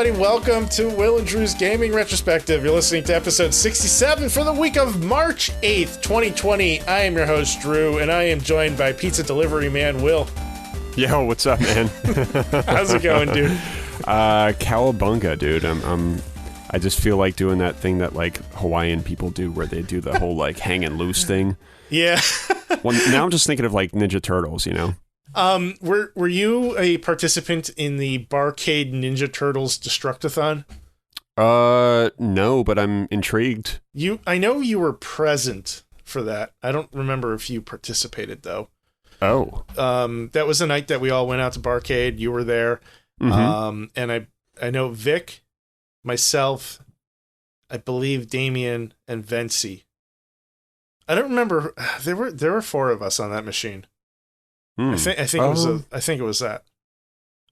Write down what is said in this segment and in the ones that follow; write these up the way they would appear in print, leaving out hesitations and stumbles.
everybody. Welcome to Will and Drew's Gaming Retrospective. You're listening to episode 67 for the week of March 8th, 2020. I am your host, Drew, and I am joined by pizza delivery man, Will. Yo, what's up, man? How's it going, dude? Cowabunga, dude. I just feel like doing that thing that, like, Hawaiian people do where they do the whole, like, hanging loose thing. Yeah. Well, now I'm just thinking of, like, Ninja Turtles, you know? Were you a participant in the Barcade Ninja Turtles Destructathon? No, but I'm intrigued. I know you were present for that. I don't remember if you participated, though. Oh. That was the night that we all went out to Barcade. You were there. Mm-hmm. And I know Vic, myself, I believe Damien, and Vency. I don't remember. There were four of us on that machine. I think it was that.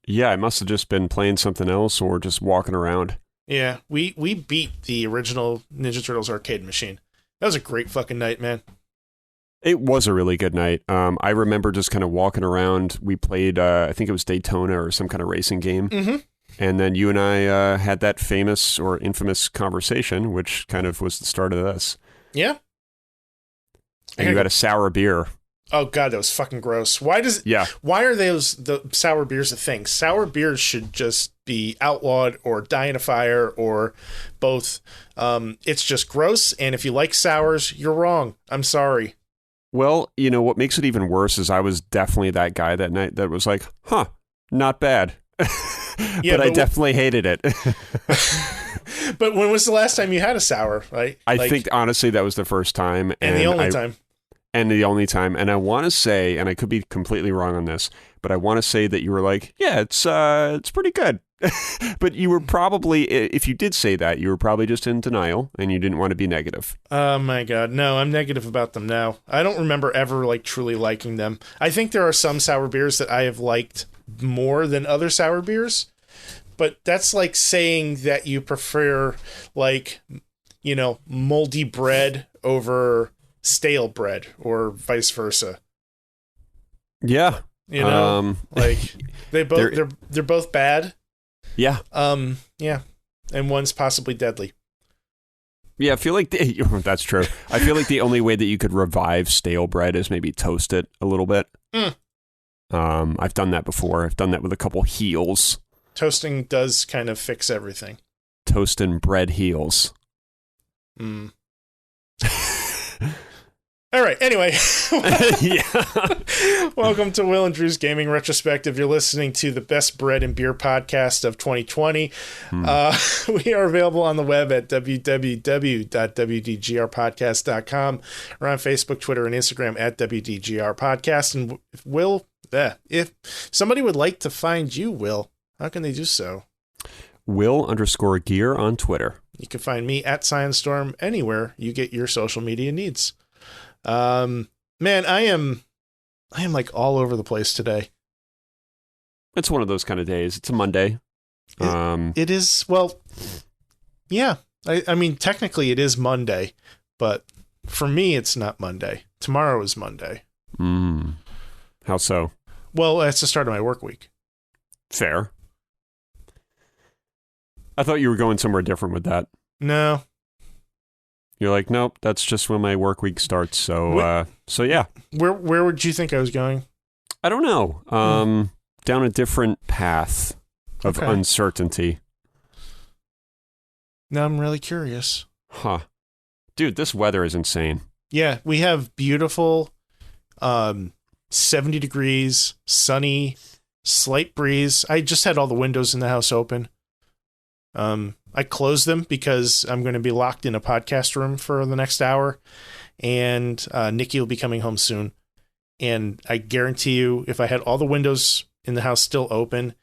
Yeah, I must have just been playing something else or just walking around. Yeah, we beat the original Ninja Turtles arcade machine. That was a great fucking night, man. It was a really good night. I remember just kind of walking around. We played, I think it was Daytona or some kind of racing game. Mm-hmm. And then you and I had that famous or infamous conversation, which kind of was the start of this. Yeah. And you had a sour beer. Oh god, that was fucking gross. Why are the sour beers a thing? Sour beers should just be outlawed or die in a fire or both. It's just gross, and if you like sours, you're wrong. I'm sorry. Well, you know, what makes it even worse is I was definitely that guy that night that was like, not bad. Yeah, but I definitely hated it. But when was the last time you had a sour, right? I think, honestly, that was the first time. And the only time. And the only time. And I want to say, and I could be completely wrong on this, but I want to say that you were like, yeah, it's pretty good. But you were probably, if you did say that, you were probably just in denial and you didn't want to be negative. Oh my god, no, I'm negative about them now. I don't remember ever like truly liking them. I think there are some sour beers that I have liked more than other sour beers, but that's like saying that you prefer, like, you know, moldy bread over stale bread or vice versa. Yeah. You know, like they're both bad. Yeah. Yeah. And one's possibly deadly. Yeah, I feel like that's true. I feel like the only way that you could revive stale bread is maybe toast it a little bit. I've done that before. I've done that with a couple heels. Toasting does kind of fix everything. Toasting bread heels. All right, anyway. Yeah. Welcome to Will and Drew's Gaming Retrospective. You're listening to the best bread and beer podcast of 2020. We are available on the web at www.wdgrpodcast.com. We're on Facebook, Twitter, and Instagram at WDGRPodcast. And if somebody would like to find you, Will, how can they do so? Will_gear on Twitter. You can find me at Science anywhere you get your social media needs. Man, I am like all over the place today. It's one of those kind of days. It's a Monday. It is. Well, yeah. I mean, technically it is Monday, but for me, it's not Monday. Tomorrow is Monday. How so? Well, that's the start of my work week. Fair. I thought you were going somewhere different with that. No. You're like, nope, that's just when my work week starts. So, so yeah. Where would you think I was going? I don't know. Down a different path of uncertainty. Now I'm really curious. Huh. Dude, this weather is insane. Yeah, we have beautiful 70 degrees, sunny, slight breeze. I just had all the windows in the house open. I closed them because I'm going to be locked in a podcast room for the next hour, and Nikki will be coming home soon. And I guarantee you, if I had all the windows in the house still open,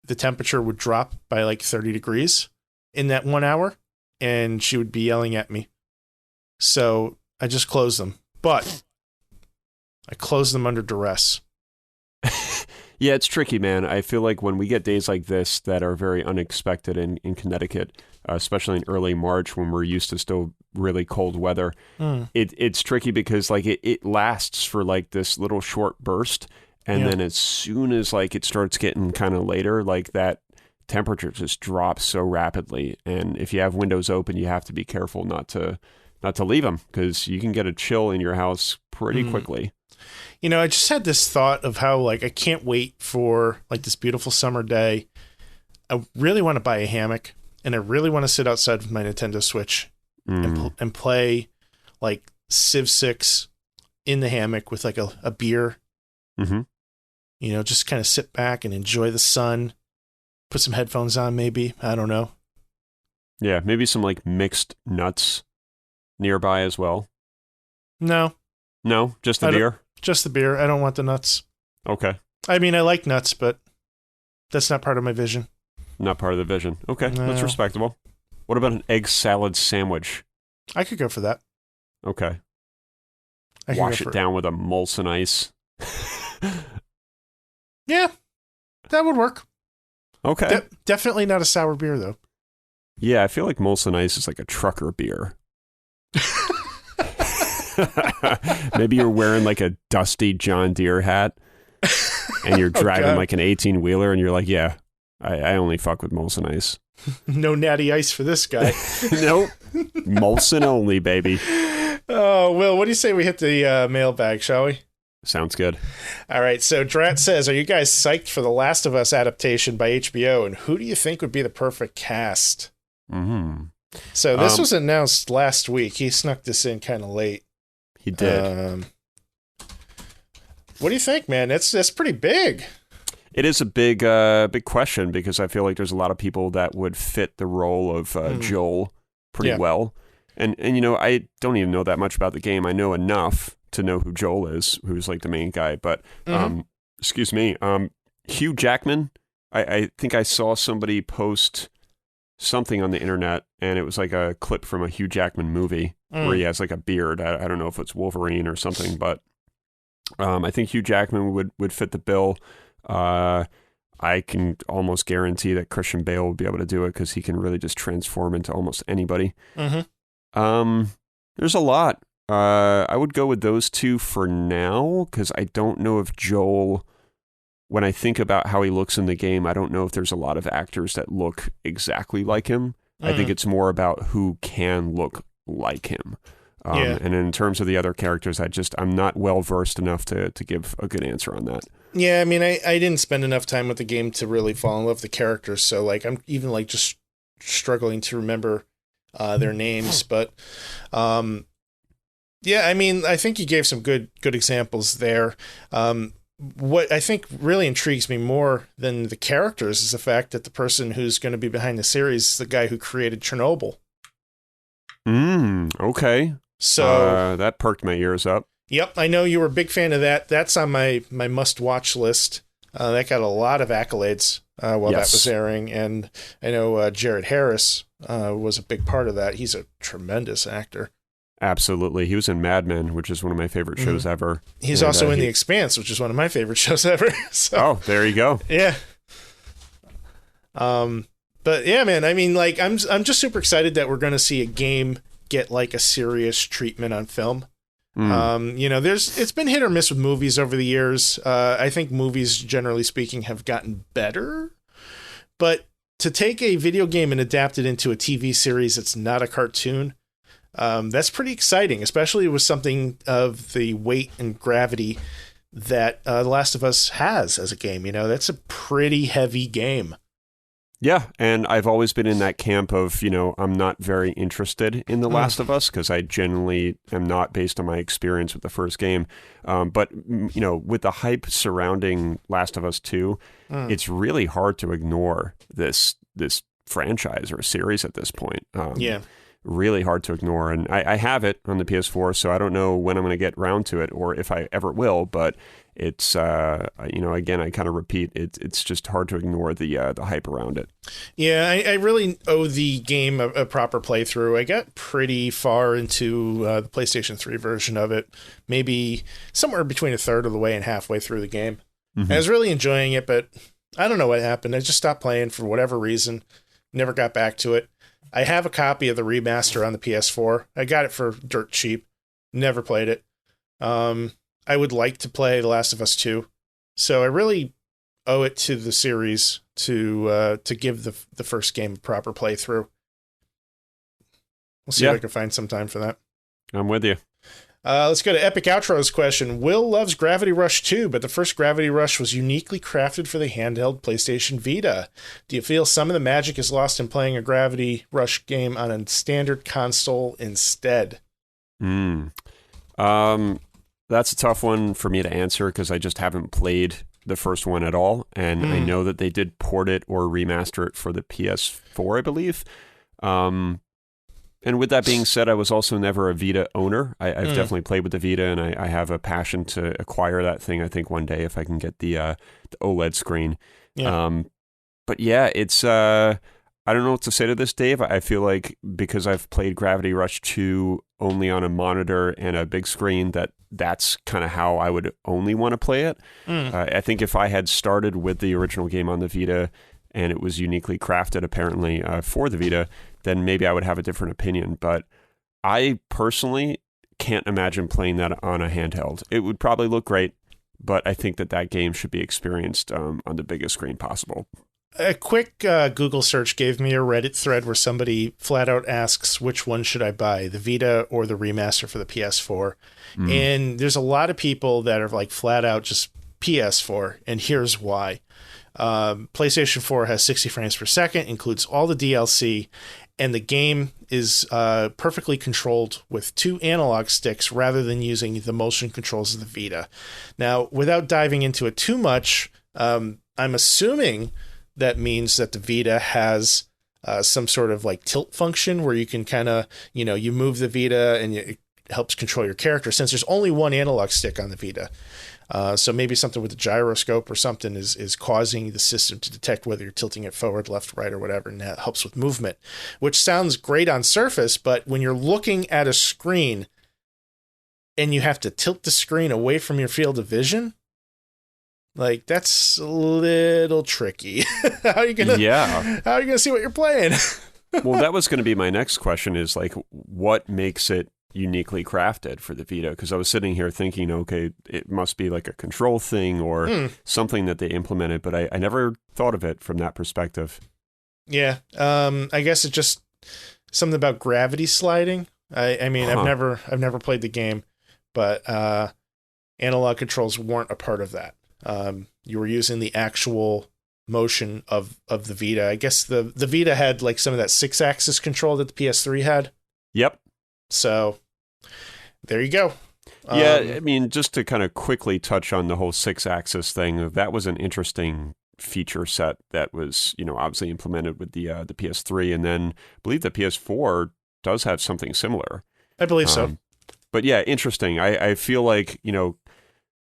the temperature would drop by like 30 degrees in that 1 hour, and she would be yelling at me. So I just closed them. But I closed them under duress. Yeah, it's tricky, man. I feel like when we get days like this that are very unexpected in Connecticut, especially in early March when we're used to still really cold weather, it's tricky because like it lasts for like this little short burst. And then as soon as like it starts getting kind of later, like that temperature just drops so rapidly. And if you have windows open, you have to be careful not to leave them, because you can get a chill in your house pretty quickly. You know, I just had this thought of how, like, I can't wait for, like, this beautiful summer day. I really want to buy a hammock, and I really want to sit outside with my Nintendo Switch and play, like, Civ 6 in the hammock with, like, a beer. Mm-hmm. You know, just kind of sit back and enjoy the sun. Put some headphones on, maybe. I don't know. Yeah, maybe some, like, mixed nuts nearby as well. No, just the beer? Just the beer. I don't want the nuts. Okay. I mean, I like nuts, but that's not part of my vision. Not part of the vision. Okay, No. That's respectable. What about an egg salad sandwich? I could go for that. Okay. I could Wash go it for down with a Molson Ice. Yeah, that would work. Okay. Definitely not a sour beer, though. Yeah, I feel like Molson Ice is like a trucker beer. Maybe you're wearing like a dusty John Deere hat and you're driving like an 18-wheeler and you're like, yeah, I only fuck with Molson Ice. No natty ice for this guy. Nope. Molson only, baby. Oh, Will, what do you say we hit the mailbag, shall we? Sounds good. All right, so Drat says, are you guys psyched for the Last of Us adaptation by HBO, and who do you think would be the perfect cast? Mm-hmm. So this was announced last week. He snuck this in kind of late. He did. What do you think, man? That's pretty big. It is a big question, because I feel like there's a lot of people that would fit the role of Joel pretty well. And you know, I don't even know that much about the game. I know enough to know who Joel is, who's like the main guy. But excuse me, Hugh Jackman. I think I saw somebody post something on the internet, and it was like a clip from a Hugh Jackman movie where he has like a beard. I don't know if it's Wolverine or something, but I think Hugh Jackman would fit the bill. I can almost guarantee that Christian Bale will be able to do it, because he can really just transform into almost anybody. There's a lot. I would go with those two for now, because I don't know if Joel, when I think about how he looks in the game, I don't know if there's a lot of actors that look exactly like him. I think it's more about who can look like him. And in terms of the other characters, I'm not well versed enough to give a good answer on that. Yeah, I mean, I didn't spend enough time with the game to really fall in love with the characters, so like I'm even like just struggling to remember their names. But yeah, I mean, I think you gave some good examples there. What I think really intrigues me more than the characters is the fact that the person who's going to be behind the series is the guy who created Chernobyl. Okay. So that perked my ears up. Yep, I know you were a big fan of that. That's on my must-watch list. That got a lot of accolades while that was airing, and I know Jared Harris was a big part of that. He's a tremendous actor. Absolutely. He was in Mad Men, which is one of my favorite shows ever. He's also in The Expanse, which is one of my favorite shows ever. So, there you go. Yeah. But yeah, man, I mean, like, I'm just super excited that we're going to see a game get like a serious treatment on film. You know, it's been hit or miss with movies over the years. I think movies, generally speaking, have gotten better, but to take a video game and adapt it into a TV series that's not a cartoon, that's pretty exciting, especially with something of the weight and gravity that The Last of Us has as a game. You know, that's a pretty heavy game. Yeah, and I've always been in that camp of, you know, I'm not very interested in The Last of Us, because I generally am not, based on my experience with the first game. But, you know, with the hype surrounding Last of Us 2, it's really hard to ignore this franchise or series at this point. Really hard to ignore. And I have it on the PS4, so I don't know when I'm going to get round to it or if I ever will, but it's, you know, again, I kind of repeat, it's just hard to ignore the hype around it. Yeah, I really owe the game a proper playthrough. I got pretty far into the PlayStation 3 version of it, maybe somewhere between a third of the way and halfway through the game. I was really enjoying it, but I don't know what happened. I just stopped playing for whatever reason, never got back to it. I have a copy of the remaster on the PS4. I got it for dirt cheap, never played it. I would like to play The Last of Us 2, so I really owe it to the series to give the first game a proper playthrough. We'll see if I can find some time for that. I'm with you. Let's go to Epic Outro's question. Will loves Gravity Rush 2, but the first Gravity Rush was uniquely crafted for the handheld PlayStation Vita. Do you feel some of the magic is lost in playing a Gravity Rush game on a standard console instead? That's a tough one for me to answer because I just haven't played the first one at all, and I know that they did port it or remaster it for the PS4, I believe. And with that being said, I was also never a Vita owner. I've definitely played with the Vita, and I have a passion to acquire that thing, I think, one day if I can get the OLED screen. Yeah. But yeah, it's... I don't know what to say to this, Dave. I feel like because I've played Gravity Rush 2 only on a monitor and a big screen, that's kind of how I would only want to play it. I think if I had started with the original game on the Vita and it was uniquely crafted, apparently, for the Vita, then maybe I would have a different opinion. But I personally can't imagine playing that on a handheld. It would probably look great, but I think that game should be experienced on the biggest screen possible. A quick Google search gave me a Reddit thread where somebody flat out asks, which one should I buy, the Vita or the remaster for the PS4? And there's a lot of people that are like flat out just PS4, and here's why. PlayStation 4 has 60 frames per second, includes all the DLC, and the game is perfectly controlled with 2 analog sticks rather than using the motion controls of the Vita. Now, without diving into it too much, I'm assuming that means that the Vita has some sort of like tilt function where you can kind of, you move the Vita and it helps control your character, since there's only one analog stick on the Vita. So maybe something with the gyroscope or something is causing the system to detect whether you're tilting it forward, left, right, or whatever, and that helps with movement, which sounds great on surface, but when you're looking at a screen and you have to tilt the screen away from your field of vision, like, that's a little tricky. How are you gonna see what you're playing? Well, that was going to be my next question, is like, what makes it uniquely crafted for the Vita? Because I was sitting here thinking, okay, it must be like a control thing or something that they implemented, but I never thought of it from that perspective. Yeah, I guess it's just something about gravity sliding. I mean, I've never played the game, but analog controls weren't a part of that. You were using the actual motion of the Vita. I guess the Vita had like some of that 6-axis control that the PS3 had. Yep. So there you go. Yeah, I mean, just to kind of quickly touch on the whole 6-axis thing, that was an interesting feature set that was, obviously implemented with the PS3, and then I believe the PS4 does have something similar. I believe so. But yeah, interesting. I feel like,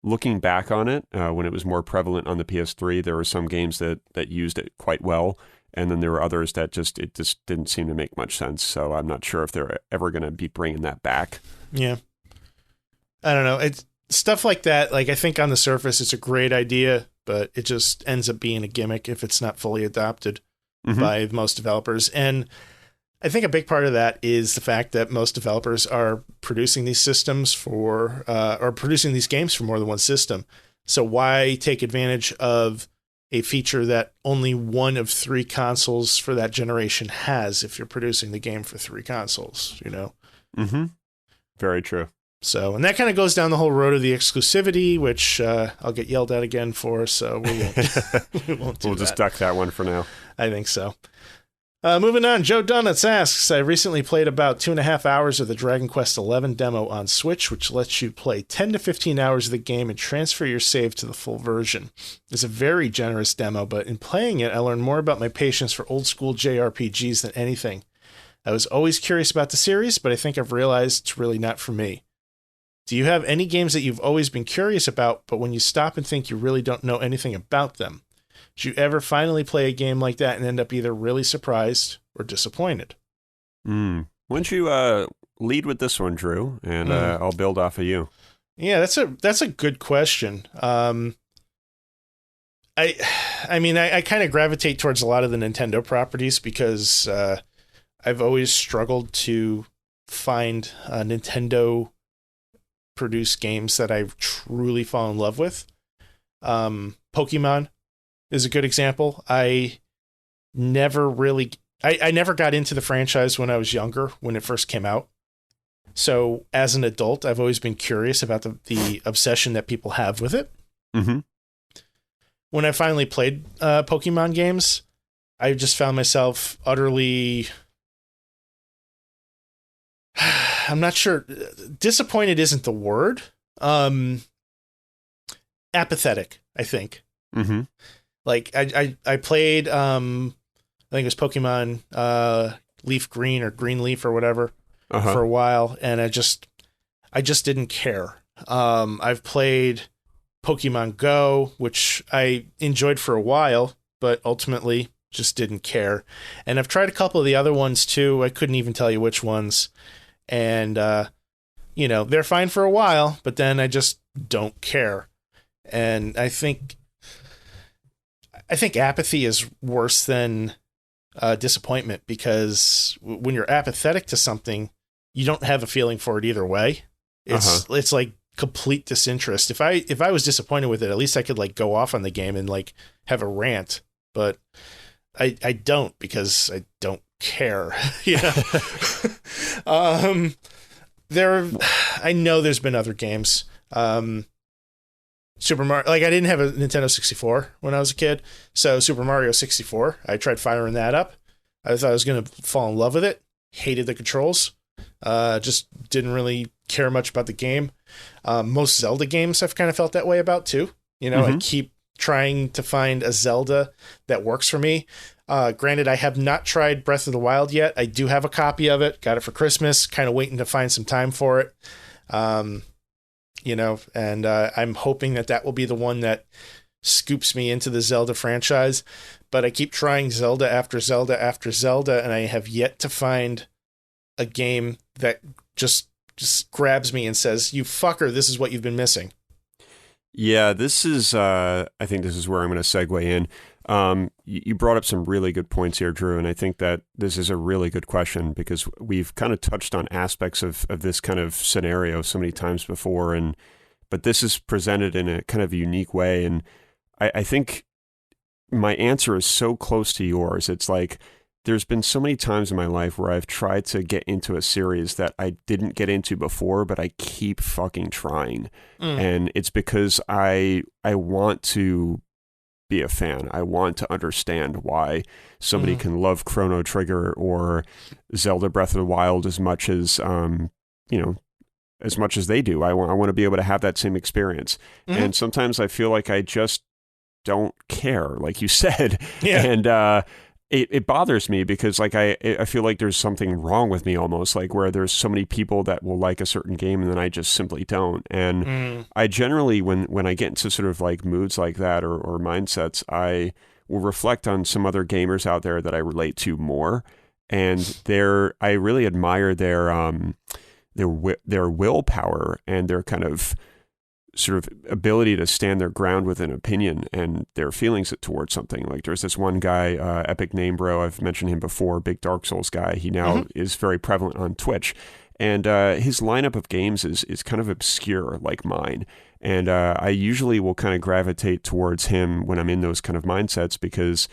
looking back on it, when it was more prevalent on the PS3, there were some games that used it quite well, and then there were others that just didn't seem to make much sense. So I'm not sure if they're ever going to be bringing that back. Yeah. I don't know. It's stuff like that. Like, I think on the surface, it's a great idea, but it just ends up being a gimmick if it's not fully adopted by most developers. And I think a big part of that is the fact that most developers are producing these systems or producing these games for more than one system. So why take advantage of a feature that only one of 3 consoles for that generation has if you're producing the game for 3 consoles, Very true. So, and that kind of goes down the whole road of the exclusivity, which I'll get yelled at again for, so we won't We'll just duck that one for now. I think so. Moving on, Joe Donuts asks, I recently played about 2.5 hours of the Dragon Quest XI demo on Switch, which lets you play 10 to 15 hours of the game and transfer your save to the full version. It's a very generous demo, but in playing it, I learned more about my patience for old school JRPGs than anything. I was always curious about the series, but I think I've realized it's really not for me. Do you have any games that you've always been curious about, but when you stop and think you really don't know anything about them? Did you ever finally play a game like that and end up either really surprised or disappointed? Why don't you lead with this one, Drew, and I'll build off of you. Yeah, that's a good question. I mean, I kind of gravitate towards a lot of the Nintendo properties because I've always struggled to find Nintendo produced games that I truly fall in love with. Pokemon is a good example. I never really, I never got into the franchise when I was younger, when it first came out. So as an adult, I've always been curious about the obsession that people have with it. Mm-hmm. When I finally played Pokemon games, I just found myself utterly, I'm not sure, disappointed isn't the word. Apathetic, I think. Mm-hmm. Like I played, I think it was Pokemon Leaf Green or Green Leaf or whatever for a while, and I just didn't care. I've played Pokemon Go, which I enjoyed for a while, but ultimately just didn't care. And I've tried a couple of the other ones too. I couldn't even tell you which ones. And, they're fine for a while, but then I just don't care. And I think apathy is worse than disappointment, because when you're apathetic to something, you don't have a feeling for it either way. It's like complete disinterest. If I was disappointed with it, at least I could like go off on the game and like have a rant, but I don't, because I don't care. I know there's been other games. Super Mario, like I didn't have a Nintendo 64 when I was a kid, so Super Mario 64, I tried firing that up. I thought I was going to fall in love with it. Hated the controls. Just didn't really care much about the game. Most Zelda games I've kind of felt that way about too. I keep trying to find a Zelda that works for me. Granted, I have not tried Breath of the Wild yet. I do have a copy of it. Got it for Christmas. Kind of waiting to find some time for it. And I'm hoping that will be the one that scoops me into the Zelda franchise. But I keep trying Zelda after Zelda after Zelda, and I have yet to find a game that just grabs me and says, "You fucker, this is what you've been missing." Yeah, this is, I think this is where I'm going to segue in. You brought up some really good points here, Drew, and I think that this is a really good question, because we've kind of touched on aspects of this kind of scenario so many times before, but this is presented in a kind of unique way, and I think my answer is so close to yours. It's like, there's been so many times in my life where I've tried to get into a series that I didn't get into before, but I keep fucking trying. And it's because I want to be a fan. I want to understand why somebody can love Chrono Trigger or Zelda Breath of the Wild as much as, as much as they do. I want to be able to have that same experience. And sometimes I feel like I just don't care, like you said. Yeah. And, it bothers me, because like I feel like there's something wrong with me, almost, like where there's so many people that will like a certain game and then I just simply don't. And I generally, when I get into sort of like moods like that or mindsets, I will reflect on some other gamers out there that I relate to more, and I really admire their willpower and their kind of sort of ability to stand their ground with an opinion and their feelings towards something. Like there's this one guy, Epic Name Bro, I've mentioned him before, big Dark Souls guy. He now is very prevalent on Twitch. And his lineup of games is kind of obscure like mine. And I usually will kind of gravitate towards him when I'm in those kind of mindsets, because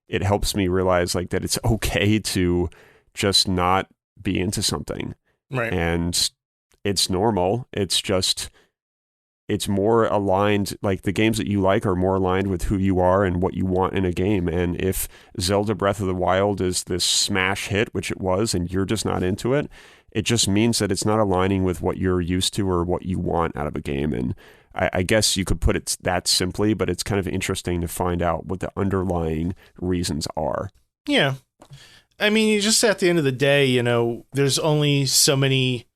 it helps me realize like that it's okay to just not be into something. Right. And it's normal. It's just... it's more aligned, like the games that you like are more aligned with who you are and what you want in a game. And if Zelda Breath of the Wild is this smash hit, which it was, and you're just not into it, it just means that it's not aligning with what you're used to or what you want out of a game. And I guess you could put it that simply, but it's kind of interesting to find out what the underlying reasons are. Yeah. I mean, you just at the end of the day, there's only so many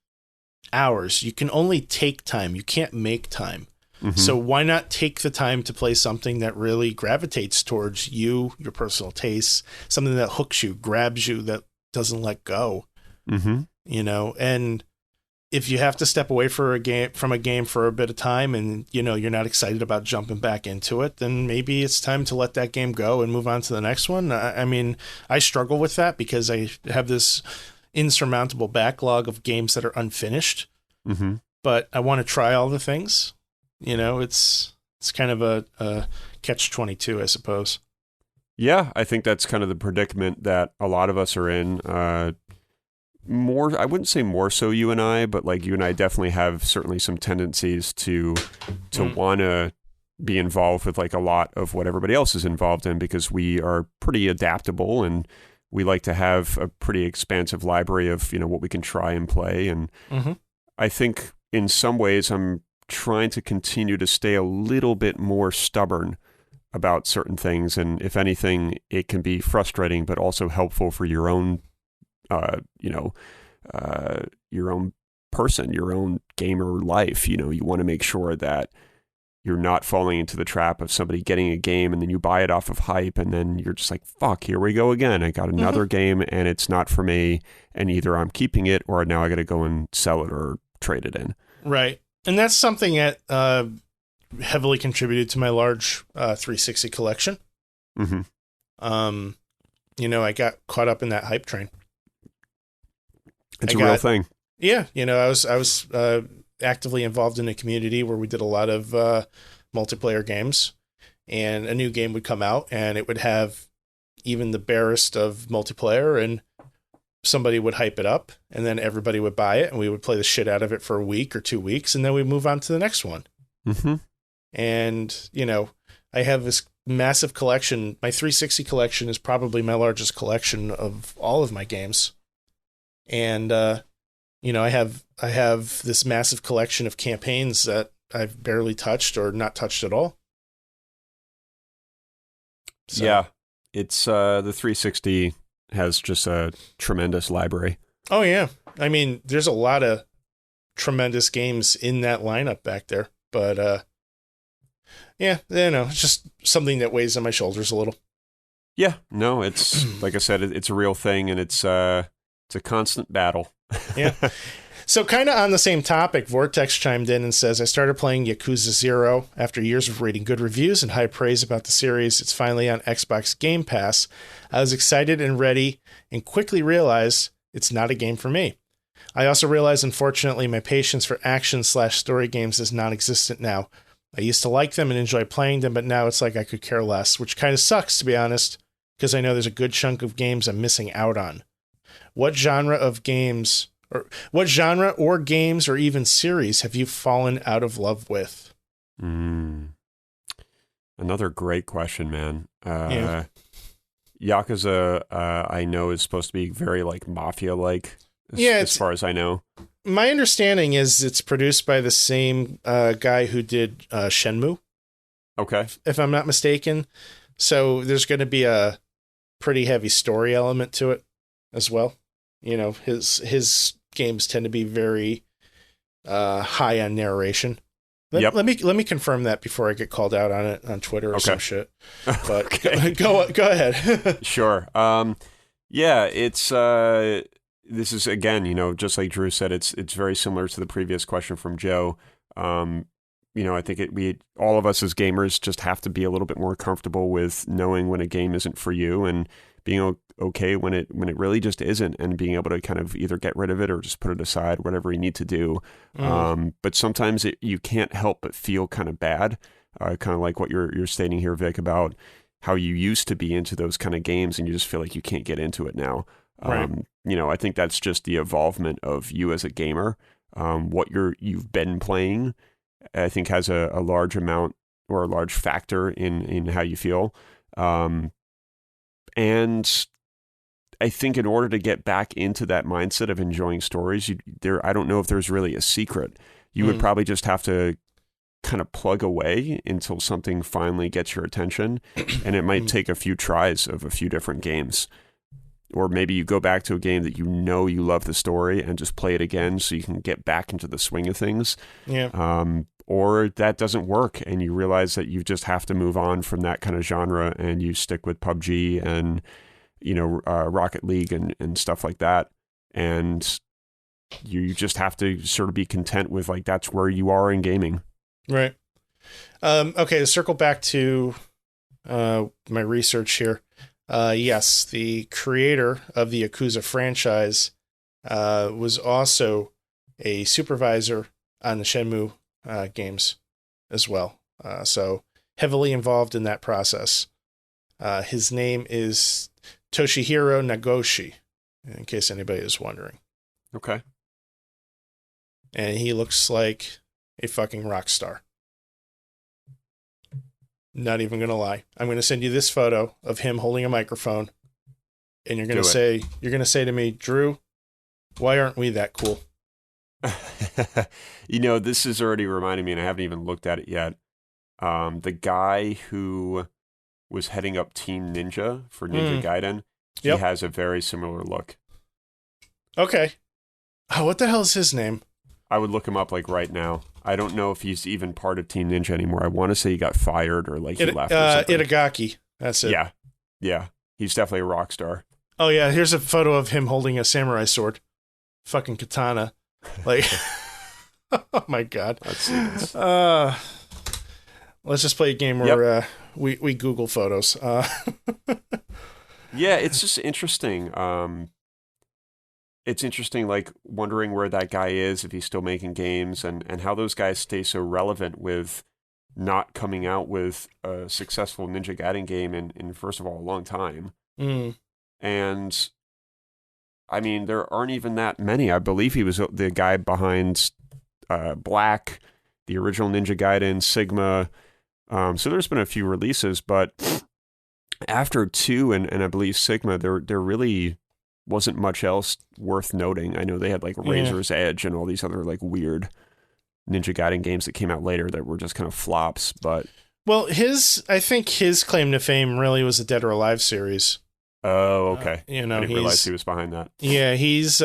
hours. You can only take time. You can't make time. So why not take the time to play something that really gravitates towards you, your personal tastes, something that hooks you, grabs you, that doesn't let go. And if you have to step away from a game for a bit of time, and you're not excited about jumping back into it, then maybe it's time to let that game go and move on to the next one. I mean, I struggle with that because I have this insurmountable backlog of games that are unfinished, but I want to try all the things. It's kind of a catch-22, I suppose. Yeah, I think that's kind of the predicament that a lot of us are in. More, I wouldn't say more so you and I, but like you and I definitely have certainly some tendencies to want to be involved with like a lot of what everybody else is involved in, because we are pretty adaptable and we like to have a pretty expansive library of, what we can try and play. And I think in some ways I'm trying to continue to stay a little bit more stubborn about certain things. And if anything, it can be frustrating, but also helpful for your own, your own person, your own gamer life. You want to make sure that you're not falling into the trap of somebody getting a game and then you buy it off of hype and then you're just like, fuck, here we go again. I got another game and it's not for me. And either I'm keeping it or now I got to go and sell it or trade it in. Right. And that's something that heavily contributed to my large 360 collection. I got caught up in that hype train. It's a real thing. Yeah. I was actively involved in a community where we did a lot of multiplayer games, and a new game would come out and it would have even the barest of multiplayer, and somebody would hype it up and then everybody would buy it and we would play the shit out of it for a week or 2 weeks and then we'd move on to the next one. And, I have this massive collection. My 360 collection is probably my largest collection of all of my games. And, I have this massive collection of campaigns that I've barely touched or not touched at all. So. Yeah, it's the 360 has just a tremendous library. Oh yeah, I mean, there's a lot of tremendous games in that lineup back there, but yeah, it's just something that weighs on my shoulders a little. Yeah, no, it's like I said, it's a real thing, and it's a constant battle. Yeah. So kind of on the same topic, Vortex chimed in and says, I started playing Yakuza 0 after years of reading good reviews and high praise about the series. It's finally on Xbox Game Pass. I was excited and ready and quickly realized it's not a game for me. I also realized, unfortunately, my patience for action/story games is non-existent now. I used to like them and enjoy playing them, but now it's like I could care less, which kind of sucks, to be honest, because I know there's a good chunk of games I'm missing out on. What genre or games or even series have you fallen out of love with? Another great question, man. Yakuza, I know, is supposed to be very like mafia-like, as far as I know. My understanding is it's produced by the same guy who did Shenmue. Okay. If I'm not mistaken. So there's going to be a pretty heavy story element to it as well. His games tend to be very high on narration. Let me confirm that before I get called out on it on Twitter or some shit. But go ahead. Sure. Yeah, it's this is, again, just like Drew said, it's very similar to the previous question from Joe. I think all of us as gamers just have to be a little bit more comfortable with knowing when a game isn't for you and being okay when it really just isn't, and being able to kind of either get rid of it or just put it aside, whatever you need to do. But sometimes you can't help but feel kind of bad, kind of like what you're stating here, Vic, about how you used to be into those kind of games and you just feel like you can't get into it now. Right. I think that's just the evolvement of you as a gamer. What you've been playing, I think, has a large amount or a large factor in how you feel. And I think in order to get back into that mindset of enjoying stories, I don't know if there's really a secret. You would probably just have to kind of plug away until something finally gets your attention. And it might take a few tries of a few different games. Or maybe you go back to a game that you love the story and just play it again so you can get back into the swing of things. Yeah. Or that doesn't work and you realize that you just have to move on from that kind of genre and you stick with PUBG and, Rocket League and stuff like that. And you just have to sort of be content with, like, that's where you are in gaming. Right. Okay, to circle back to my research here. Yes, the creator of the Yakuza franchise was also a supervisor on the Shenmue games as well. So heavily involved in that process. His name is Toshihiro Nagoshi, in case anybody is wondering. Okay. And he looks like a fucking rock star. Not even going to lie. I'm going to send you this photo of him holding a microphone. And you're going to say to me, Drew, why aren't we that cool? This is already reminding me, and I haven't even looked at it yet. The guy who was heading up Team Ninja for Ninja Gaiden, he has a very similar look. Okay. Oh, what the hell is his name? I would look him up like right now. I don't know if he's even part of Team Ninja anymore. I want to say he got fired or like he left or something. Itagaki. That's it. Yeah. He's definitely a rock star. Oh, yeah. Here's a photo of him holding a samurai sword. Fucking katana. Like, oh my God. Let's see this. Let's just play a game where we Google photos. Yeah, it's just interesting. It's interesting, like, wondering where that guy is, if he's still making games, and how those guys stay so relevant with not coming out with a successful Ninja Gaiden game in first of all, a long time. And, I mean, there aren't even that many. I believe he was the guy behind Black, the original Ninja Gaiden, Sigma. So there's been a few releases, but after 2 and I believe Sigma, there really wasn't much else worth noting. I know they had like Razor's Edge and all these other like weird Ninja Gaiden games that came out later that were just kind of flops. But I think his claim to fame really was the Dead or Alive series. Oh, okay. I didn't realize he was behind that. Yeah, he's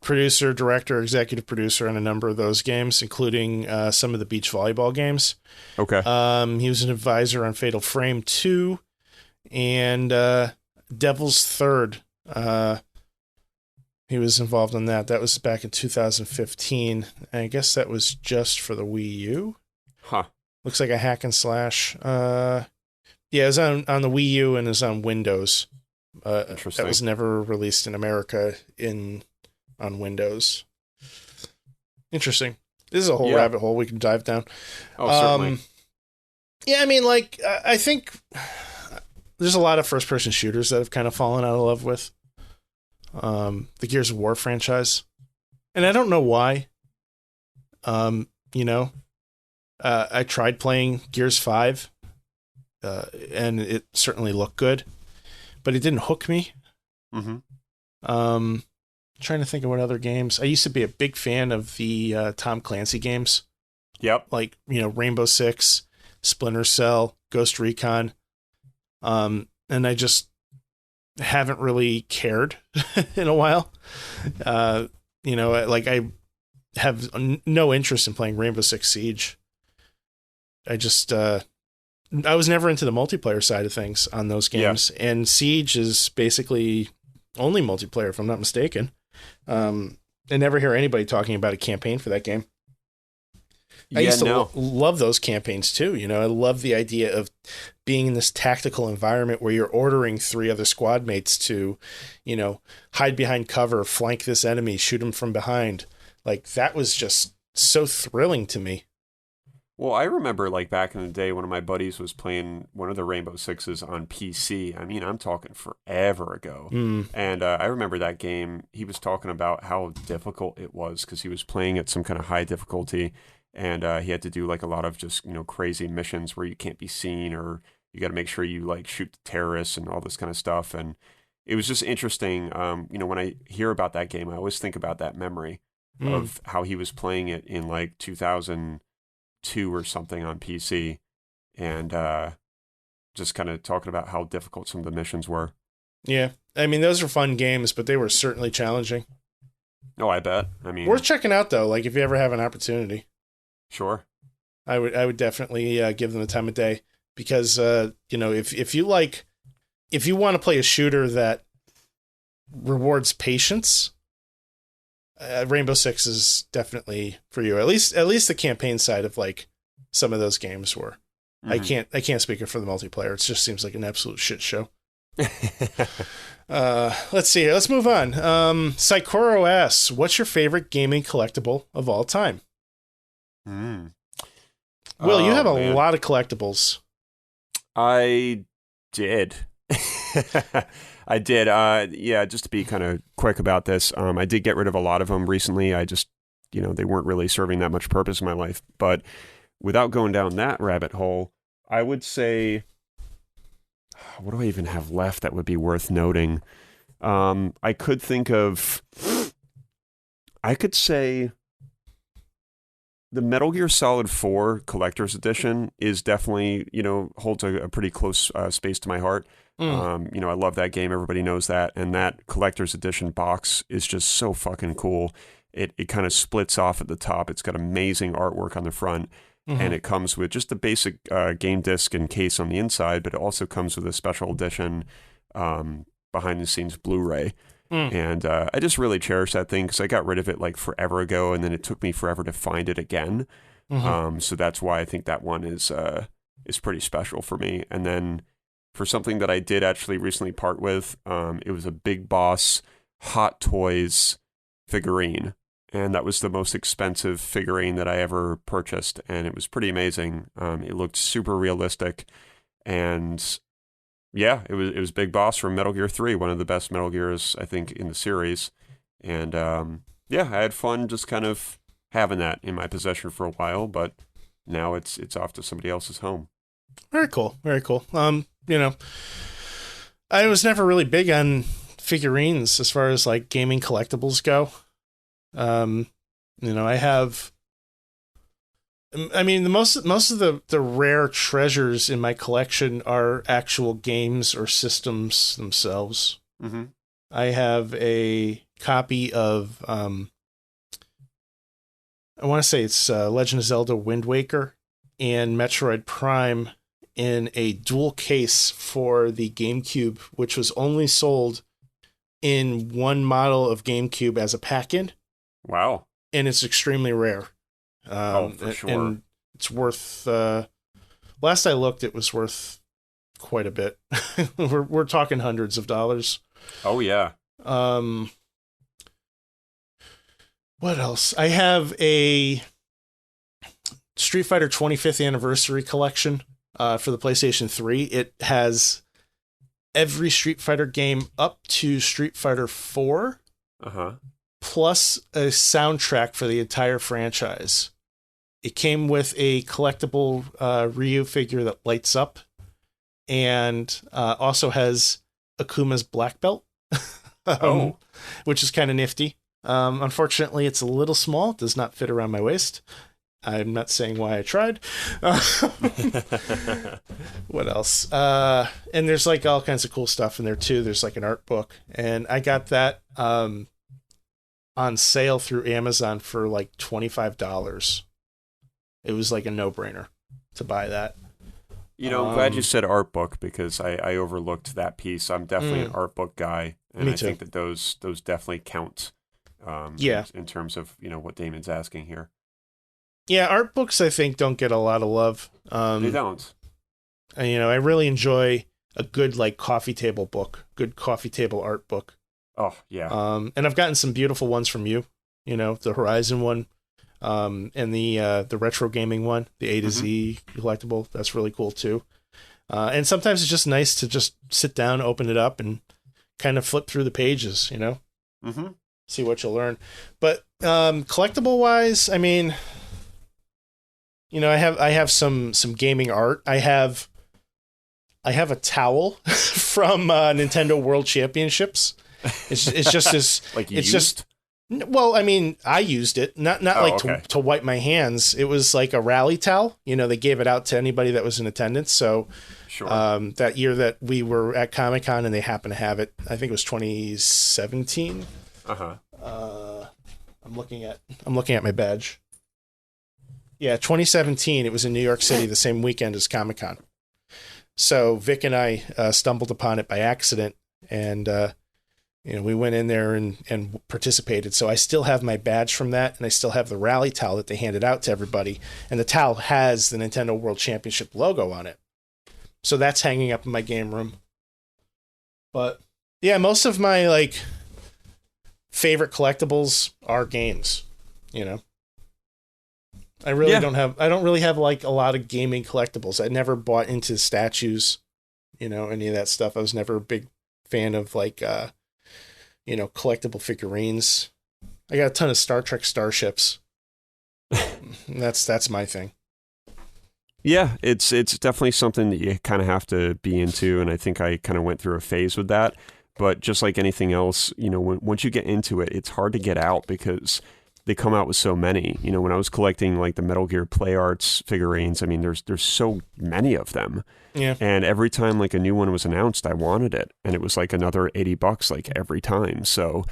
producer, director, executive producer on a number of those games, including some of the beach volleyball games. Okay. He was an advisor on Fatal Frame 2 and Devil's Third. He was involved in that. That was back in 2015. I guess that was just for the Wii U. Huh. Looks like a hack and slash. Yeah, it was on the Wii U and is on Windows. Interesting. That was never released in America on Windows. Interesting. This is a whole rabbit hole we can dive down. Oh, certainly. Yeah, I mean, like, I think there's a lot of first-person shooters that have kind of fallen out of love with the Gears of War franchise. And I don't know why. I tried playing Gears 5, and it certainly looked good, but it didn't hook me. Trying to think of what other games. I used to be a big fan of the Tom Clancy games. Yep. Like, Rainbow Six, Splinter Cell, Ghost Recon. And I just haven't really cared in a while. Like I have no interest in playing Rainbow Six Siege. I just, I was never into the multiplayer side of things on those games. Yeah. And Siege is basically only multiplayer, if I'm not mistaken. I never hear anybody talking about a campaign for that game. I used to love those campaigns too. I love the idea of being in this tactical environment where you're ordering 3 other squad mates to, hide behind cover, flank this enemy, shoot him from behind. Like, that was just so thrilling to me. Well, I remember, like, back in the day, one of my buddies was playing one of the Rainbow Sixes on PC. I mean, I'm talking forever ago. And I remember that game. He was talking about how difficult it was because he was playing at some kind of high difficulty. And he had to do, like, a lot of just, crazy missions where you can't be seen, or you got to make sure you, like, shoot the terrorists and all this kind of stuff. And it was just interesting. When I hear about that game, I always think about that memory of how he was playing it in, like, 2002 or something on PC, and just kind of talking about how difficult some of the missions were. Yeah. I mean, those were fun games, but they were certainly challenging. Oh, I bet. I mean, worth checking out, though, like, if you ever have an opportunity. Sure. I would definitely give them the time of day, because if you want to play a shooter that rewards patience, Rainbow Six is definitely for you. At least the campaign side of, like, some of those games were. Mm-hmm. I can't speak for the multiplayer. It just seems like an absolute shit show. Let's see here. Let's move on. Saikoro asks, what's your favorite gaming collectible of all time? Will, you have a man. lot of collectibles. I did. I did. Yeah, just to be kind of quick about this, I did get rid of a lot of them recently. I just, they weren't really serving that much purpose in my life. But without going down that rabbit hole, I would say, what do I even have left that would be worth noting? I could say the Metal Gear Solid 4 Collector's Edition is definitely, holds a pretty close space to my heart. I love that game. Everybody knows that. And that Collector's Edition box is just so fucking cool. It kind of splits off at the top. It's got amazing artwork on the front. And it comes with just a basic game disc and case on the inside, but it also comes with a special edition behind-the-scenes Blu-ray. And I just really cherish that thing because I got rid of it like forever ago, and then it took me forever to find it again. So that's why I think that one is pretty special for me. And then for something that I did actually recently part with, it was a Big Boss Hot Toys figurine. And that was the most expensive figurine that I ever purchased, and it was pretty amazing. It looked super realistic, and yeah, it was Big Boss from Metal Gear 3, one of the best Metal Gears, I think, in the series. And yeah, I had fun just kind of having that in my possession for a while, but now it's off to somebody else's home. Very cool. Very cool. I was never really big on figurines as far as like gaming collectibles go. Most of the rare treasures in my collection are actual games or systems themselves. I have a copy of, I want to say it's Legend of Zelda Wind Waker and Metroid Prime in a dual case for the GameCube, which was only sold in one model of GameCube as a pack-in. Wow. And it's extremely rare. For sure. And it's worth, last I looked, it was worth quite a bit. we're talking hundreds of dollars. Oh, yeah. What else? I have a Street Fighter 25th anniversary collection for the PlayStation 3. It has every Street Fighter game up to Street Fighter 4. Plus a soundtrack for the entire franchise. It came with a collectible Ryu figure that lights up, and also has Akuma's black belt, which is kind of nifty. Unfortunately, it's a little small. It does not fit around my waist. I'm not saying why I tried. What else? And there's like all kinds of cool stuff in there too. There's like an art book, and I got that on sale through Amazon for like $25. It was like a no-brainer to buy that. I'm glad you said art book because I overlooked that piece. I'm definitely an art book guy, and Me I too. think that those definitely count. In terms of what Damon's asking here. Yeah, art books I think don't get a lot of love. They don't. And, I really enjoy a good like coffee table book, good coffee table art book. Oh, yeah. And I've gotten some beautiful ones from you, the Horizon one, and the retro gaming one, the A to Z collectible. That's really cool too. And sometimes it's just nice to just sit down, open it up, and kind of flip through the pages, see what you'll learn. But collectible wise, I have some gaming art. I have a towel from Nintendo World Championships. It's just as like it's used? just well, I used it not okay. to wipe my hands. It was like a rally towel. They gave it out to anybody that was in attendance. So sure. That year that we were at Comic-Con and they happened to have it, I think it was 2017. I'm looking at my badge. Yeah, 2017. It was in New York City the same weekend as Comic-Con. So Vic and I stumbled upon it by accident, and we went in there and participated. So I still have my badge from that, and I still have the rally towel that they handed out to everybody. And the towel has the Nintendo World Championship logo on it. So that's hanging up in my game room. But yeah, most of my favorite collectibles are games, I really don't have. I don't really have like a lot of gaming collectibles. I never bought into statues, any of that stuff. I was never a big fan of like, collectible figurines. I got a ton of Star Trek starships. That's my thing. Yeah, it's definitely something that you kind of have to be into, and I think I kind of went through a phase with that. But just like anything else, once you get into it, it's hard to get out because they come out with so many. When I was collecting like the Metal Gear Play Arts figurines, I mean, there's so many of them. Yeah. And every time like a new one was announced, I wanted it, and it was like another $80 like every time. So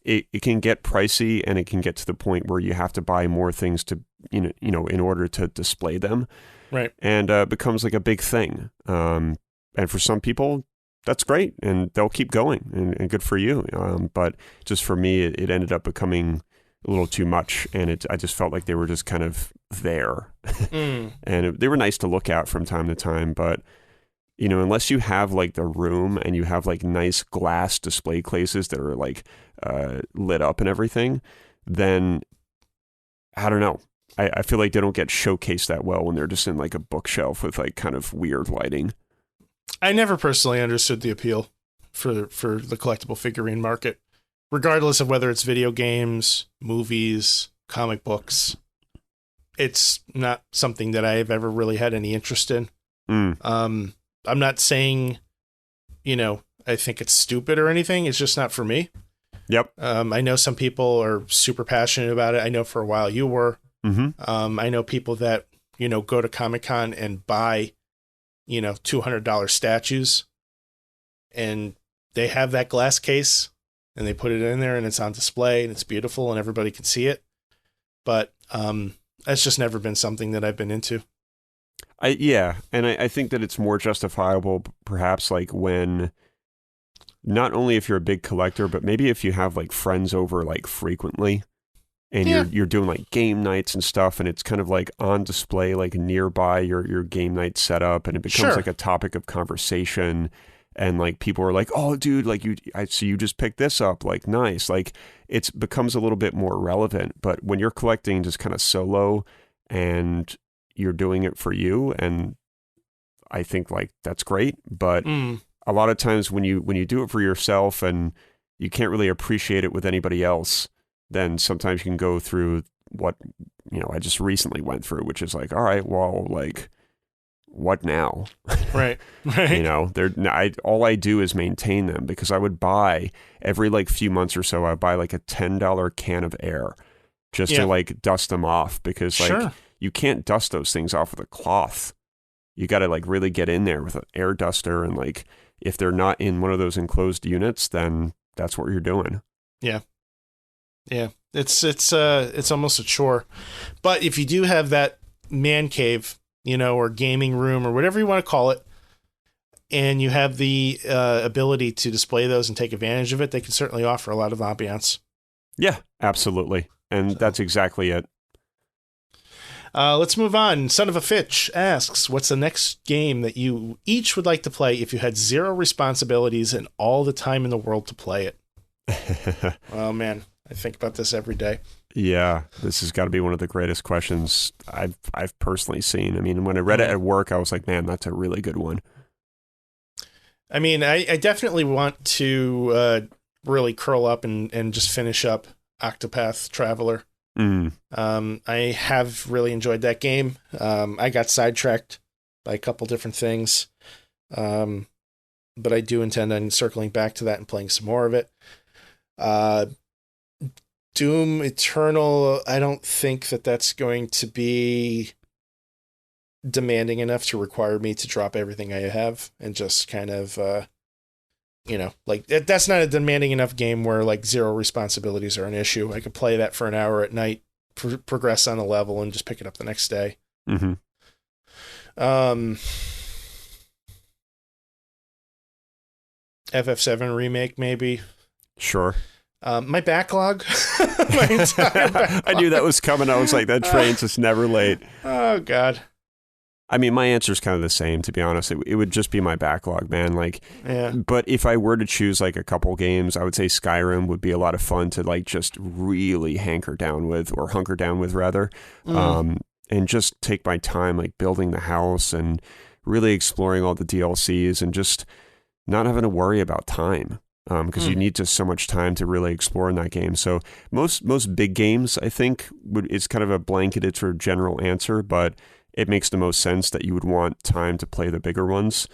it can get pricey, and it can get to the point where you have to buy more things to in order to display them. Right. And it becomes like a big thing. And for some people, that's great, and they'll keep going, and good for you. But just for me, it ended up becoming a little too much, and I just felt like they were just kind of there. And they were nice to look at from time to time, but unless you have like the room and you have like nice glass display cases that are like lit up and everything, then I don't know. I feel like they don't get showcased that well when they're just in like a bookshelf with like kind of weird lighting. I never personally understood the appeal for the collectible figurine market, regardless of whether it's video games, movies, comic books. It's not something that I've ever really had any interest in. I'm not saying, I think it's stupid or anything. It's just not for me. Yep. I know some people are super passionate about it. I know for a while you were. Mm-hmm. I know people that, go to Comic-Con and buy, $200 statues, and they have that glass case and they put it in there and it's on display and it's beautiful and everybody can see it. But that's just never been something that I've been into. I think that it's more justifiable perhaps like when, not only if you're a big collector, but maybe if you have like friends over like frequently, and you're doing like game nights and stuff, and it's kind of like on display like nearby your game night setup, and it becomes like a topic of conversation, and like people are like, oh dude, like I see you just picked this up, like nice, like it becomes a little bit more relevant. But when you're collecting just kind of solo and you're doing it for you, and I think like that's great, but a lot of times when you do it for yourself and you can't really appreciate it with anybody else, then sometimes you can go through what, I just recently went through, which is like, all right, well, like, what now? Right. All I do is maintain them, because I would buy every like few months or so, I would buy like a $10 can of air just to like dust them off, because like you can't dust those things off with a cloth. You got to like really get in there with an air duster, and like if they're not in one of those enclosed units, then that's what you're doing. Yeah. Yeah, it's almost a chore. But if you do have that man cave, or gaming room or whatever you want to call it, and you have the ability to display those and take advantage of it, they can certainly offer a lot of ambiance. Yeah, absolutely. And that's exactly it. Let's move on. Son of a Fitch asks, what's the next game that you each would like to play if you had zero responsibilities and all the time in the world to play it? Oh, man. I think about this every day. Yeah, this has got to be one of the greatest questions I've personally seen. I mean, when I read it at work, I was like, man, that's a really good one. I mean, I definitely want to really curl up and just finish up Octopath Traveler. I have really enjoyed that game. I got sidetracked by a couple different things, but I do intend on circling back to that and playing some more of it. Doom Eternal, I don't think that that's going to be demanding enough to require me to drop everything I have and just kind of, like that's not a demanding enough game where like zero responsibilities are an issue. I could play that for an hour at night, progress on a level, and just pick it up the next day. FF7 Remake, maybe. Sure. My backlog. My entire backlog. I knew that was coming. I was like, that train's just never late. Oh, God. I mean, my answer is kind of the same, to be honest. It would just be my backlog, man. Like, but if I were to choose like a couple games, I would say Skyrim would be a lot of fun to like just really hunker down with rather. and just take my time, like building the house and really exploring all the DLCs and just not having to worry about time. Because you need just so much time to really explore in that game. So most big games, I think, is kind of a blanketed sort of general answer, but it makes the most sense that you would want time to play the bigger ones.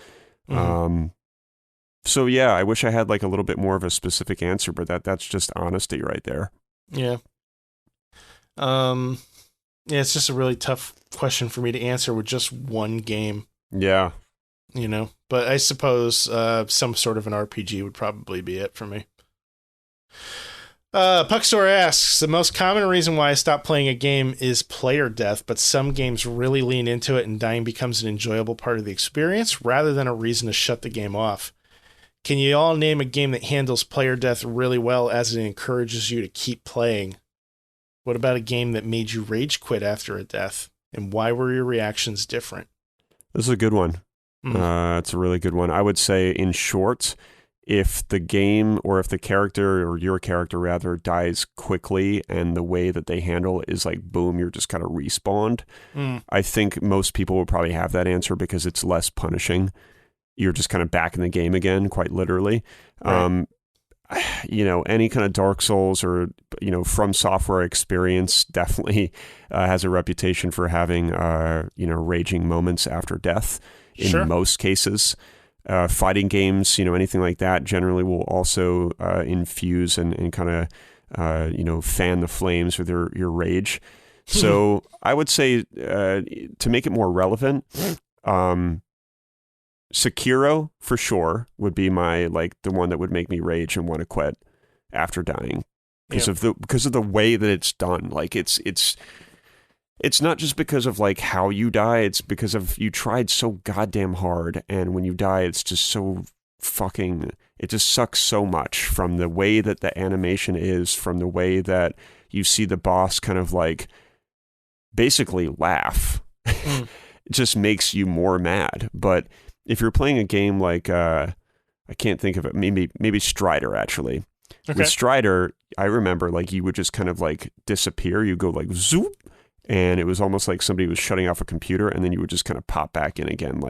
So yeah, I wish I had like a little bit more of a specific answer, but that's just honesty right there. Yeah. Yeah, it's just a really tough question for me to answer with just one game. Yeah. You know, but I suppose some sort of an RPG would probably be it for me. Puckstore asks, the most common reason why I stopped playing a game is player death, but some games really lean into it and dying becomes an enjoyable part of the experience rather than a reason to shut the game off. Can you all name a game that handles player death really well as it encourages you to keep playing? What about a game that made you rage quit after a death? And why were your reactions different? This is a good one. It's a really good one. I would say, in short, if the game or if the character or your character rather dies quickly and the way that they handle it is like, boom, you're just kind of respawned. I think most people will probably have that answer because it's less punishing. You're just kind of back in the game again, quite literally. Right. Any kind of Dark Souls or, From Software experience definitely has a reputation for having, raging moments after death. In most cases, fighting games, anything like that generally will also infuse and kind of, fan the flames with your rage. So I would say to make it more relevant, Sekiro for sure would be my the one that would make me rage and want to quit after dying because of the way that it's done. Like it's not just because of how you die, it's because of you tried so goddamn hard, and when you die it's just so it just sucks so much from the way that the animation is, from the way that you see the boss kind of basically laugh. It just makes you more mad. But if you're playing a game like I can't think of it, maybe Strider actually. Okay. With Strider, I remember you would just kind of disappear, you go zoop. And it was almost like somebody was shutting off a computer, and then you would just kind of pop back in again,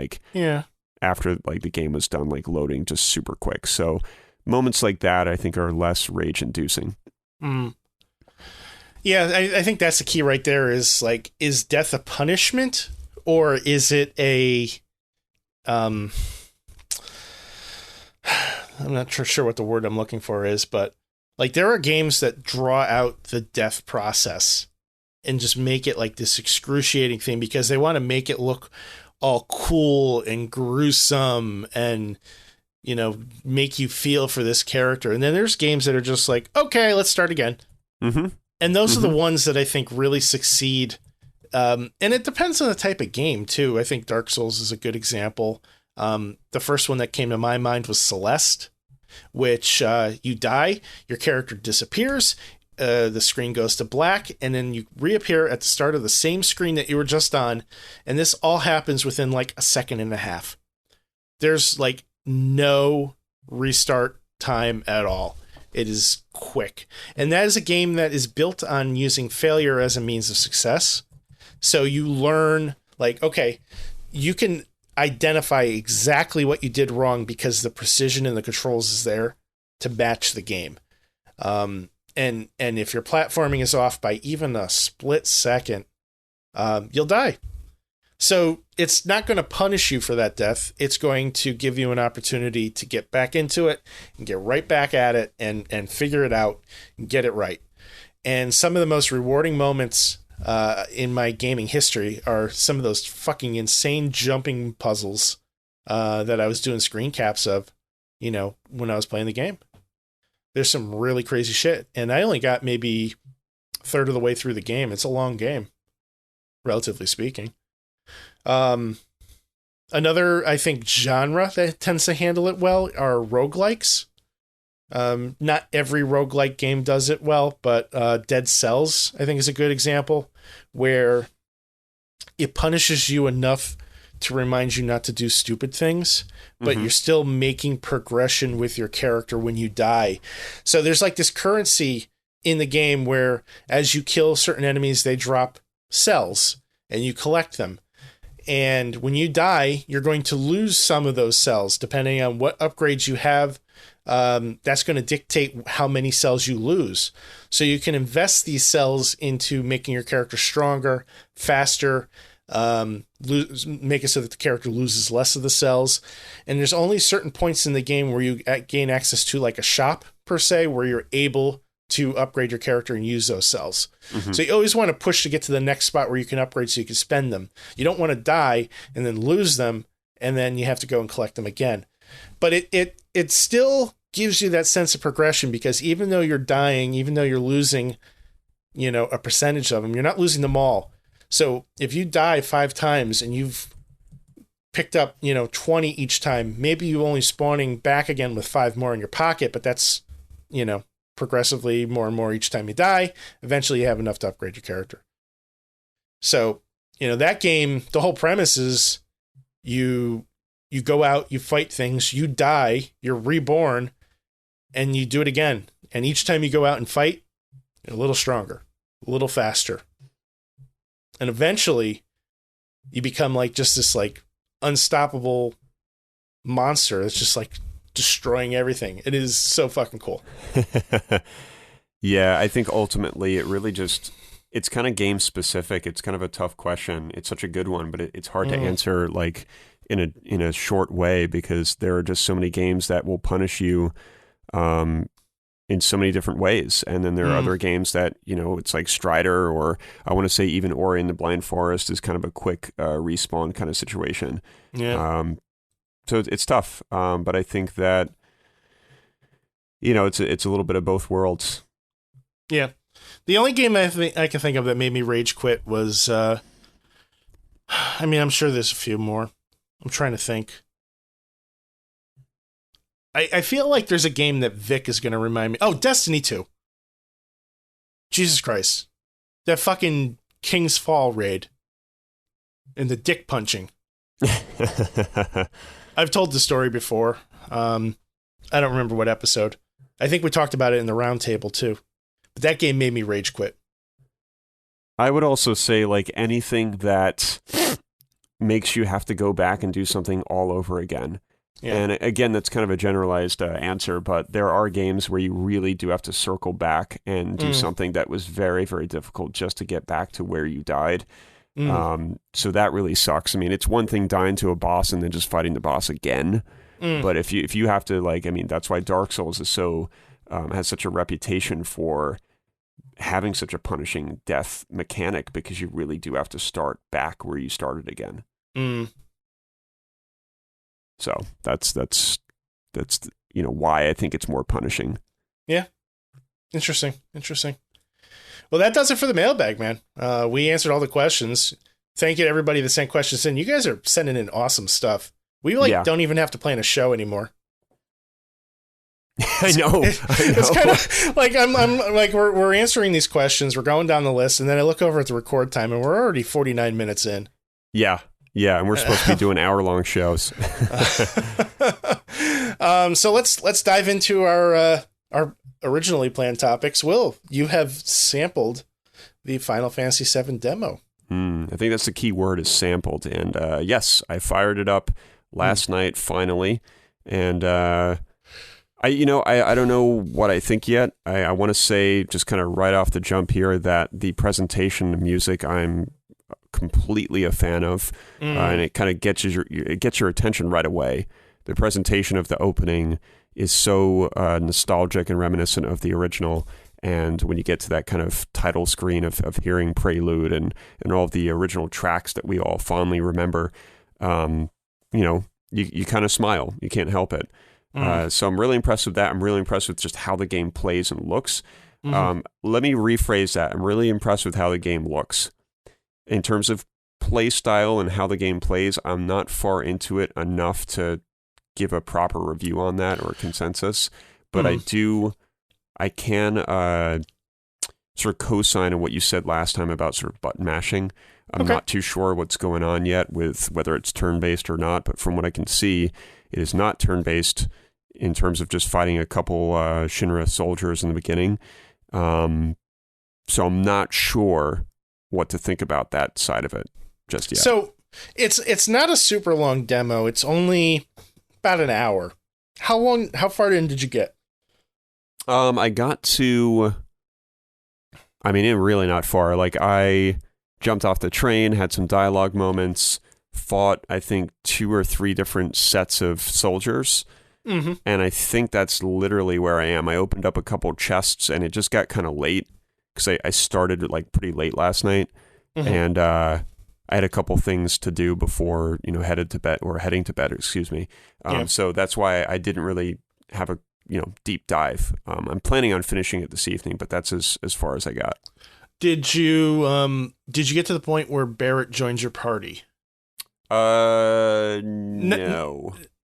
after the game was done, loading just super quick. So moments like that, I think, are less rage-inducing. Yeah, I think that's the key right there. Is is death a punishment, or is it a I'm not sure what the word I'm looking for is, but there are games that draw out the death process and just make it this excruciating thing because they want to make it look all cool and gruesome and, make you feel for this character. And then there's games that are just okay, let's start again. Mm-hmm. And those are the ones that I think really succeed. And it depends on the type of game too. I think Dark Souls is a good example. The first one that came to my mind was Celeste, which you die, your character disappears, the screen goes to black, and then you reappear at the start of the same screen that you were just on, and this all happens within a second and a half. There's no restart time at all. It is quick, and that is a game that is built on using failure as a means of success. So you learn okay, you can identify exactly what you did wrong because the precision in the controls is there to match the game. And if your platforming is off by even a split second, you'll die. So it's not going to punish you for that death. It's going to give you an opportunity to get back into it and get right back at it and figure it out and get it right. And some of the most rewarding moments in my gaming history are some of those fucking insane jumping puzzles that I was doing screen caps of, when I was playing the game. There's some really crazy shit. And I only got maybe a third of the way through the game. It's a long game, relatively speaking. Another, I think, genre that tends to handle it well are roguelikes. Not every roguelike game does it well, but Dead Cells, I think, is a good example where it punishes you enough to remind you not to do stupid things, but you're still making progression with your character when you die. So there's this currency in the game where as you kill certain enemies, they drop cells. and you collect them. And when you die, you're going to lose some of those cells, depending on what upgrades you have. That's going to dictate how many cells you lose. So you can invest these cells into making your character stronger, faster, make it so that the character loses less of the cells. And there's only certain points in the game where you gain access to like a shop, per se, where you're able to upgrade your character and use those cells. Mm-hmm. So you always want to push to get to the next spot where you can upgrade so you can spend them. You don't want to die and then lose them, and then you have to go and collect them again. But it still gives you that sense of progression, because even though you're dying, even though you're losing, a percentage of them, you're not losing them all. So if you die 5 times and you've picked up, 20 each time, maybe you only spawning back again with 5 more in your pocket, but that's, progressively more and more each time you die. Eventually you have enough to upgrade your character. So, that game, the whole premise is you go out, you fight things, you die, you're reborn, and you do it again. And each time you go out and fight, you're a little stronger, a little faster. And eventually you become like just this like unstoppable monster that's just like destroying everything. It is so fucking cool. Yeah, I think ultimately it really it's kind of game specific. It's kind of a tough question. It's such a good one, but it's hard to answer like in a short way, because there are just so many games that will punish you in so many different ways. And then there are other games that, it's like Strider, or I want to say even Ori and the Blind Forest is kind of a quick respawn kind of situation. Yeah. So it's tough, but I think that, it's a little bit of both worlds. Yeah. The only game I can think of that made me rage quit was, I'm sure there's a few more. I'm trying to think. I feel like there's a game that Vic is going to remind me. Oh, Destiny 2. Jesus Christ. That fucking King's Fall raid. And the dick punching. I've told the story before. I don't remember what episode. I think we talked about it in the round table too. But that game made me rage quit. I would also say like anything that makes you have to go back and do something all over again. Yeah. And again, that's kind of a generalized answer, but there are games where you really do have to circle back and do something that was very, very difficult just to get back to where you died. So that really sucks. It's one thing dying to a boss and then just fighting the boss again. But if you have to that's why Dark Souls is so has such a reputation for having such a punishing death mechanic, because you really do have to start back where you started again. So that's why I think it's more punishing. Yeah. Interesting. Well, that does it for the mailbag, man. We answered all the questions. Thank you to everybody that sent questions in. You guys are sending in awesome stuff. We don't even have to plan a show anymore. I know. It's kind of like I'm like we're answering these questions. We're going down the list, and then I look over at the record time, and we're already 49 minutes in. Yeah, and we're supposed to be doing hour-long shows. So let's dive into our originally planned topics. Will, you have sampled the Final Fantasy VII demo. I think that's the key word, is sampled. And yes, I fired it up last night finally, and I don't know what I think yet. I want to say just kind of right off the jump here that the presentation music I'm completely a fan of, and it kind of gets your attention right away. The presentation of the opening is so nostalgic and reminiscent of the original. And when you get to that kind of title screen of hearing Prelude and all of the original tracks that we all fondly remember, you kind of smile. You can't help it. So I'm really impressed with that. I'm really impressed with just how the game plays and looks. Let me rephrase that. I'm really impressed with how the game looks. In terms of play style and how the game plays, I'm not far into it enough to give a proper review on that or a consensus. But I can sort of co-sign on what you said last time about sort of button mashing. I'm not too sure what's going on yet with whether it's turn-based or not, but from what I can see, it is not turn-based in terms of just fighting a couple Shinra soldiers in the beginning. So I'm not sure what to think about that side of it just yet. So it's not a super long demo. It's only about an hour. How far in did you get? I got to, really not far. Like, I jumped off the train, had some dialogue moments, fought, I think, 2 or 3 different sets of soldiers. Mm-hmm. And I think that's literally where I am. I opened up a couple chests, and it just got kind of late because I started like pretty late last night. Mm-hmm. And I had a couple things to do before, heading to bed, excuse me. So that's why I didn't really have a, deep dive. I'm planning on finishing it this evening, but that's as far as I got. Did you get to the point where Barrett joins your party? No.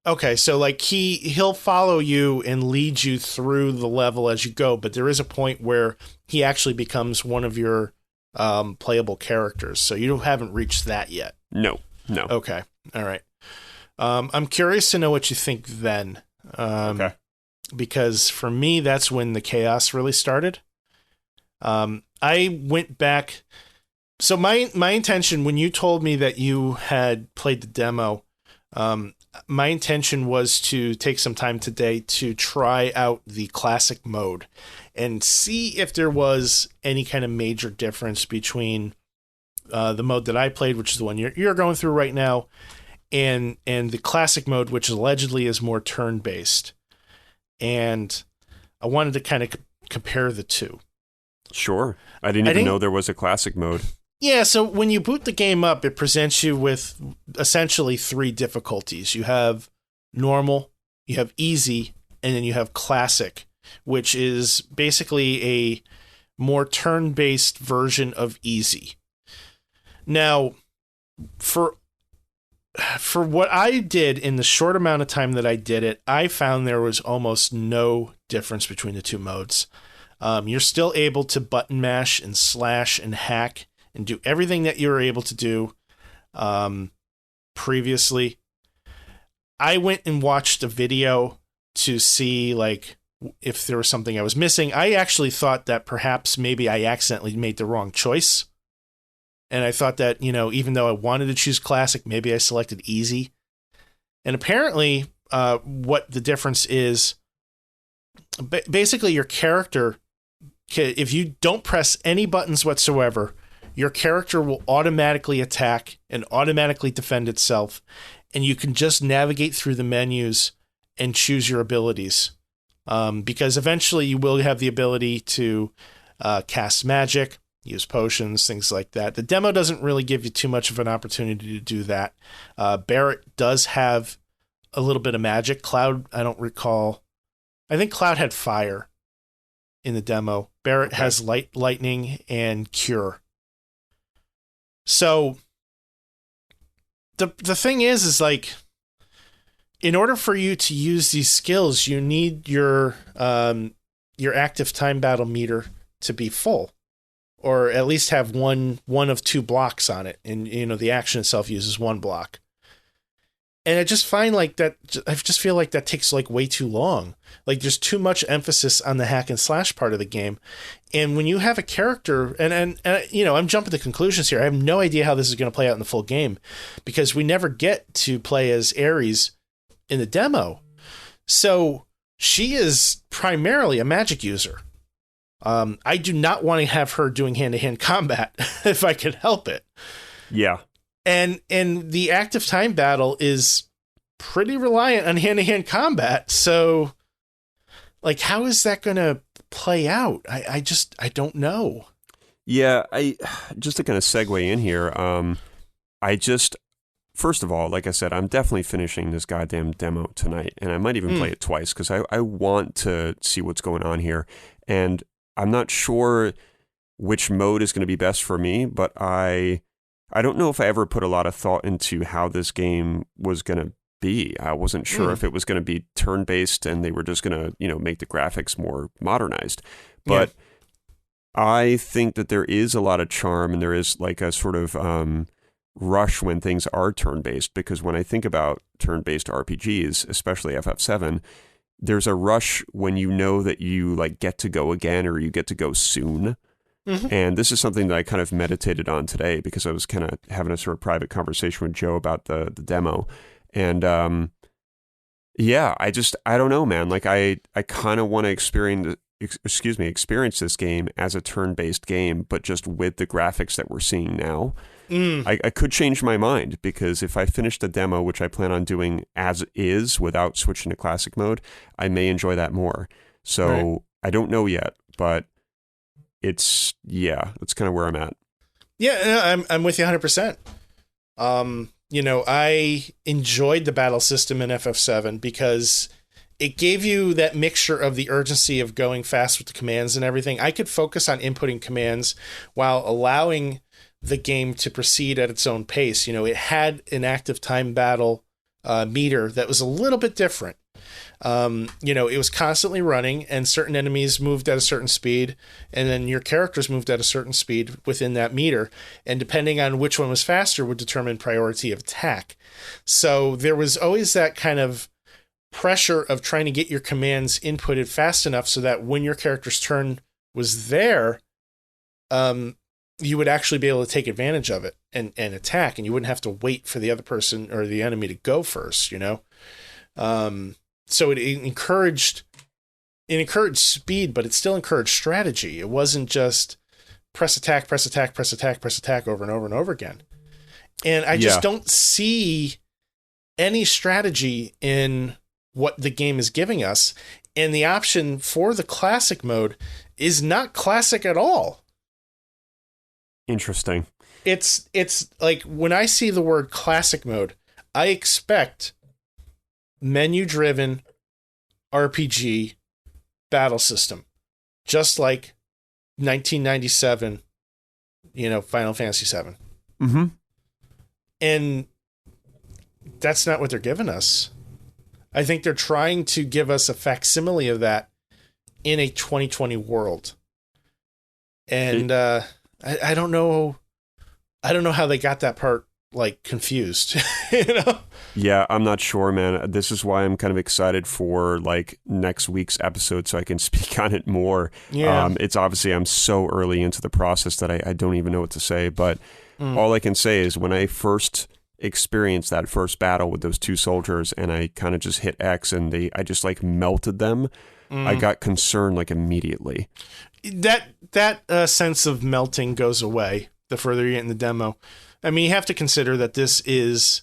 Okay, so like he'll follow you and lead you through the level as you go, but there is a point where he actually becomes one of your playable characters. So you haven't reached that yet. No. Okay. All right. I'm curious to know what you think then. Okay. Because for me, that's when the chaos really started. I went back. So my intention when you told me that you had played the demo, my intention was to take some time today to try out the classic mode and see if there was any kind of major difference between the mode that I played, which is the one you're going through right now, and the classic mode, which allegedly is more turn-based. And I wanted to kind of compare the two. Sure. I didn't even know there was a classic mode. Yeah, so when you boot the game up, it presents you with essentially 3 difficulties. You have normal, you have easy, and then you have classic, which is basically a more turn-based version of easy. Now, for what I did in the short amount of time that I did it, I found there was almost no difference between the 2 modes. You're still able to button mash and slash and hack and do everything that you were able to do previously. I went and watched a video to see like if there was something I was missing. I actually thought that perhaps maybe I accidentally made the wrong choice. And I thought that, even though I wanted to choose classic, maybe I selected easy. And apparently what the difference is, basically your character, if you don't press any buttons whatsoever, your character will automatically attack and automatically defend itself. And you can just navigate through the menus and choose your abilities. Because eventually you will have the ability to cast magic, use potions, things like that. The demo doesn't really give you too much of an opportunity to do that. Barrett does have a little bit of magic. Cloud, I don't recall. I think Cloud had fire in the demo. Barrett has lightning and cure. So the thing is like, in order for you to use these skills, you need your active time battle meter to be full, or at least have one of 2 blocks on it. And, the action itself uses 1 block. And I just find like that, I just feel like that takes like way too long. Like there's too much emphasis on the hack and slash part of the game. And when you have a character, and I'm jumping to conclusions here. I have no idea how this is going to play out in the full game, because we never get to play as Ares in the demo. So she is primarily a magic user. I do not want to have her doing hand-to-hand combat if I can help it. Yeah. And the active time battle is pretty reliant on hand-to-hand combat. So, like, how is that going to play out? I don't know. Yeah, just to kind of segue in here, first of all, like I said, I'm definitely finishing this goddamn demo tonight, and I might even play it twice, because I want to see what's going on here. And I'm not sure which mode is going to be best for me, but I don't know if I ever put a lot of thought into how this game was going to be. I wasn't sure if it was going to be turn-based and they were just going to, make the graphics more modernized. But I think that there is a lot of charm, and there is like a sort of rush when things are turn-based, because when I think about turn-based RPGs, especially FF7, there's a rush when you know that you like get to go again, or you get to go soon. And this is something that I kind of meditated on today because I was kind of having a sort of private conversation with Joe about the demo. And yeah, I don't know, man. Like I kind of want to experience this game as a turn-based game, but just with the graphics that we're seeing now. I could change my mind, because if I finish the demo, which I plan on doing as is without switching to classic mode, I may enjoy that more. So right. I don't know yet, but that's kind of where I'm at. Yeah, I'm with you 100%. I enjoyed the battle system in FF7 because it gave you that mixture of the urgency of going fast with the commands and everything. I could focus on inputting commands while allowing the game to proceed at its own pace. It had an active time battle meter that was a little bit different. It was constantly running, and certain enemies moved at a certain speed, and then your characters moved at a certain speed within that meter, and depending on which one was faster would determine priority of attack. So there was always that kind of pressure of trying to get your commands inputted fast enough so that when your character's turn was there, you would actually be able to take advantage of it and attack, and you wouldn't have to wait for the other person or the enemy to go first, So it encouraged speed, but it still encouraged strategy. It wasn't just press attack over and over and over again. And I just don't see any strategy in what the game is giving us. And the option for the classic mode is not classic at all. Interesting. It's like when I see the word classic mode, I expect menu-driven RPG battle system, just like 1997, Final Fantasy VII. Mm-hmm. And that's not what they're giving us. I think they're trying to give us a facsimile of that in a 2020 world. And I don't know how they got that part confused. Yeah, I'm not sure, man. This is why I'm kind of excited for next week's episode so I can speak on it more. Yeah. It's obviously I'm so early into the process that I don't even know what to say, but all I can say is when I first experienced that first battle with those two soldiers and I kind of just hit X and I just melted them, I got concerned immediately. That sense of melting goes away the further you get in the demo. I mean, you have to consider that this is,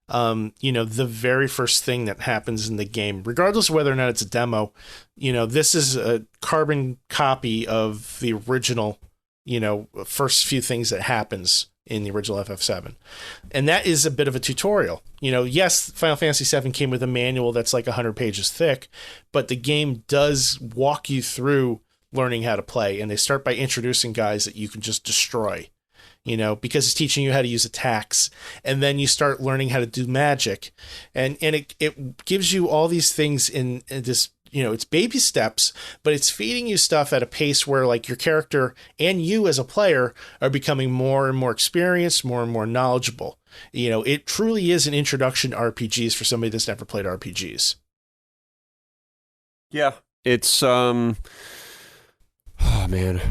the very first thing that happens in the game, regardless of whether or not it's a demo. This is a carbon copy of the original, first few things that happens in the original FF7. And that is a bit of a tutorial. Yes, Final Fantasy VII came with a manual that's 100 pages thick, but the game does walk you through learning how to play. And they start by introducing guys that you can just destroy. Because it's teaching you how to use attacks, and then you start learning how to do magic, and it gives you all these things in this, it's baby steps, but it's feeding you stuff at a pace where your character and you as a player are becoming more and more experienced, more and more knowledgeable. It truly is an introduction to RPGs for somebody that's never played RPGs. Yeah, it's oh man,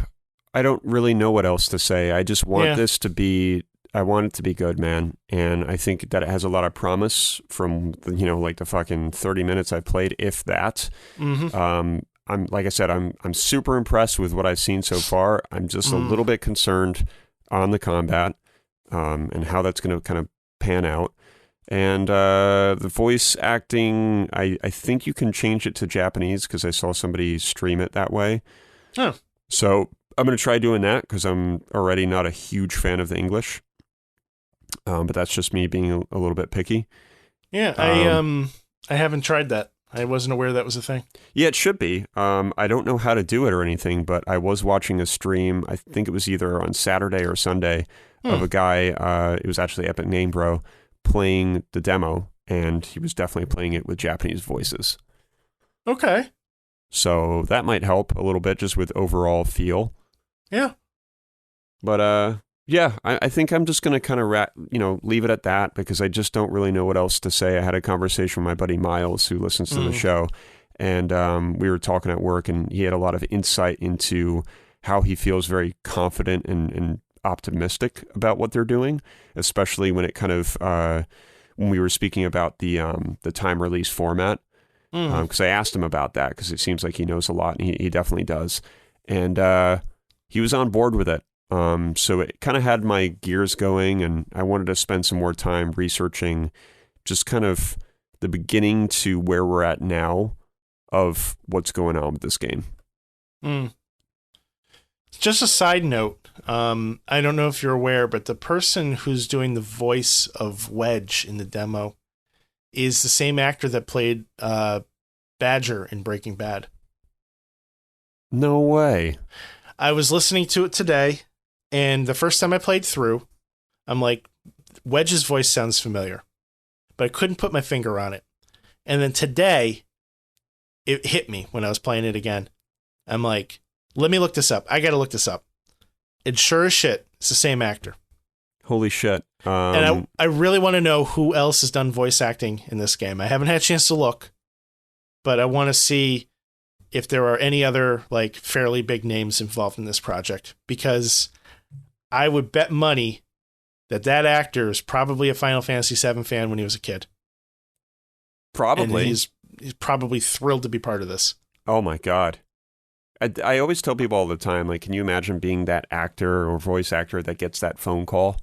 I don't really know what else to say. I just want this to be, I want it to be good, man. And I think that it has a lot of promise from, the fucking 30 minutes I played, if that. Mm-hmm. Like I said, I'm super impressed with what I've seen so far. I'm just a little bit concerned on the combat, and how that's going to kind of pan out. And the voice acting, I think you can change it to Japanese because I saw somebody stream it that way. Oh. So I'm going to try doing that because I'm already not a huge fan of the English. But that's just me being a little bit picky. Yeah, I haven't tried that. I wasn't aware that was a thing. Yeah, it should be. I don't know how to do it or anything, but I was watching a stream, I think it was either on Saturday or Sunday, of a guy, it was actually Epic Name Bro, playing the demo, and he was definitely playing it with Japanese voices. Okay. So that might help a little bit just with overall feel. Yeah. But yeah, I think I'm just going to kind of leave it at that because I just don't really know what else to say. I had a conversation with my buddy Miles who listens to the show, and we were talking at work, and he had a lot of insight into how he feels very confident and optimistic about what they're doing, especially when it kind of when we were speaking about the time release format. Because I asked him about that because it seems like he knows a lot, and he definitely does. And he was on board with it. So it kind of had my gears going, and I wanted to spend some more time researching just kind of the beginning to where we're at now of what's going on with this game. Just a side note, I don't know if you're aware, but the person who's doing the voice of Wedge in the demo is the same actor that played Badger in Breaking Bad. No way. I was listening to it today, and the first time I played through, I'm like, Wedge's voice sounds familiar, but I couldn't put my finger on it. And then today, it hit me when I was playing it again. I'm like, let me look this up. I got to look this up. And sure as shit, it's the same actor. Holy shit. And I really want to know who else has done voice acting in this game. I haven't had a chance to look, but I want to see if there are any other like fairly big names involved in this project, because I would bet money that actor is probably a Final Fantasy VII fan when he was a kid. Probably. And he's probably thrilled to be part of this. Oh my God. I always tell people all the time, like, can you imagine being that actor or voice actor that gets that phone call?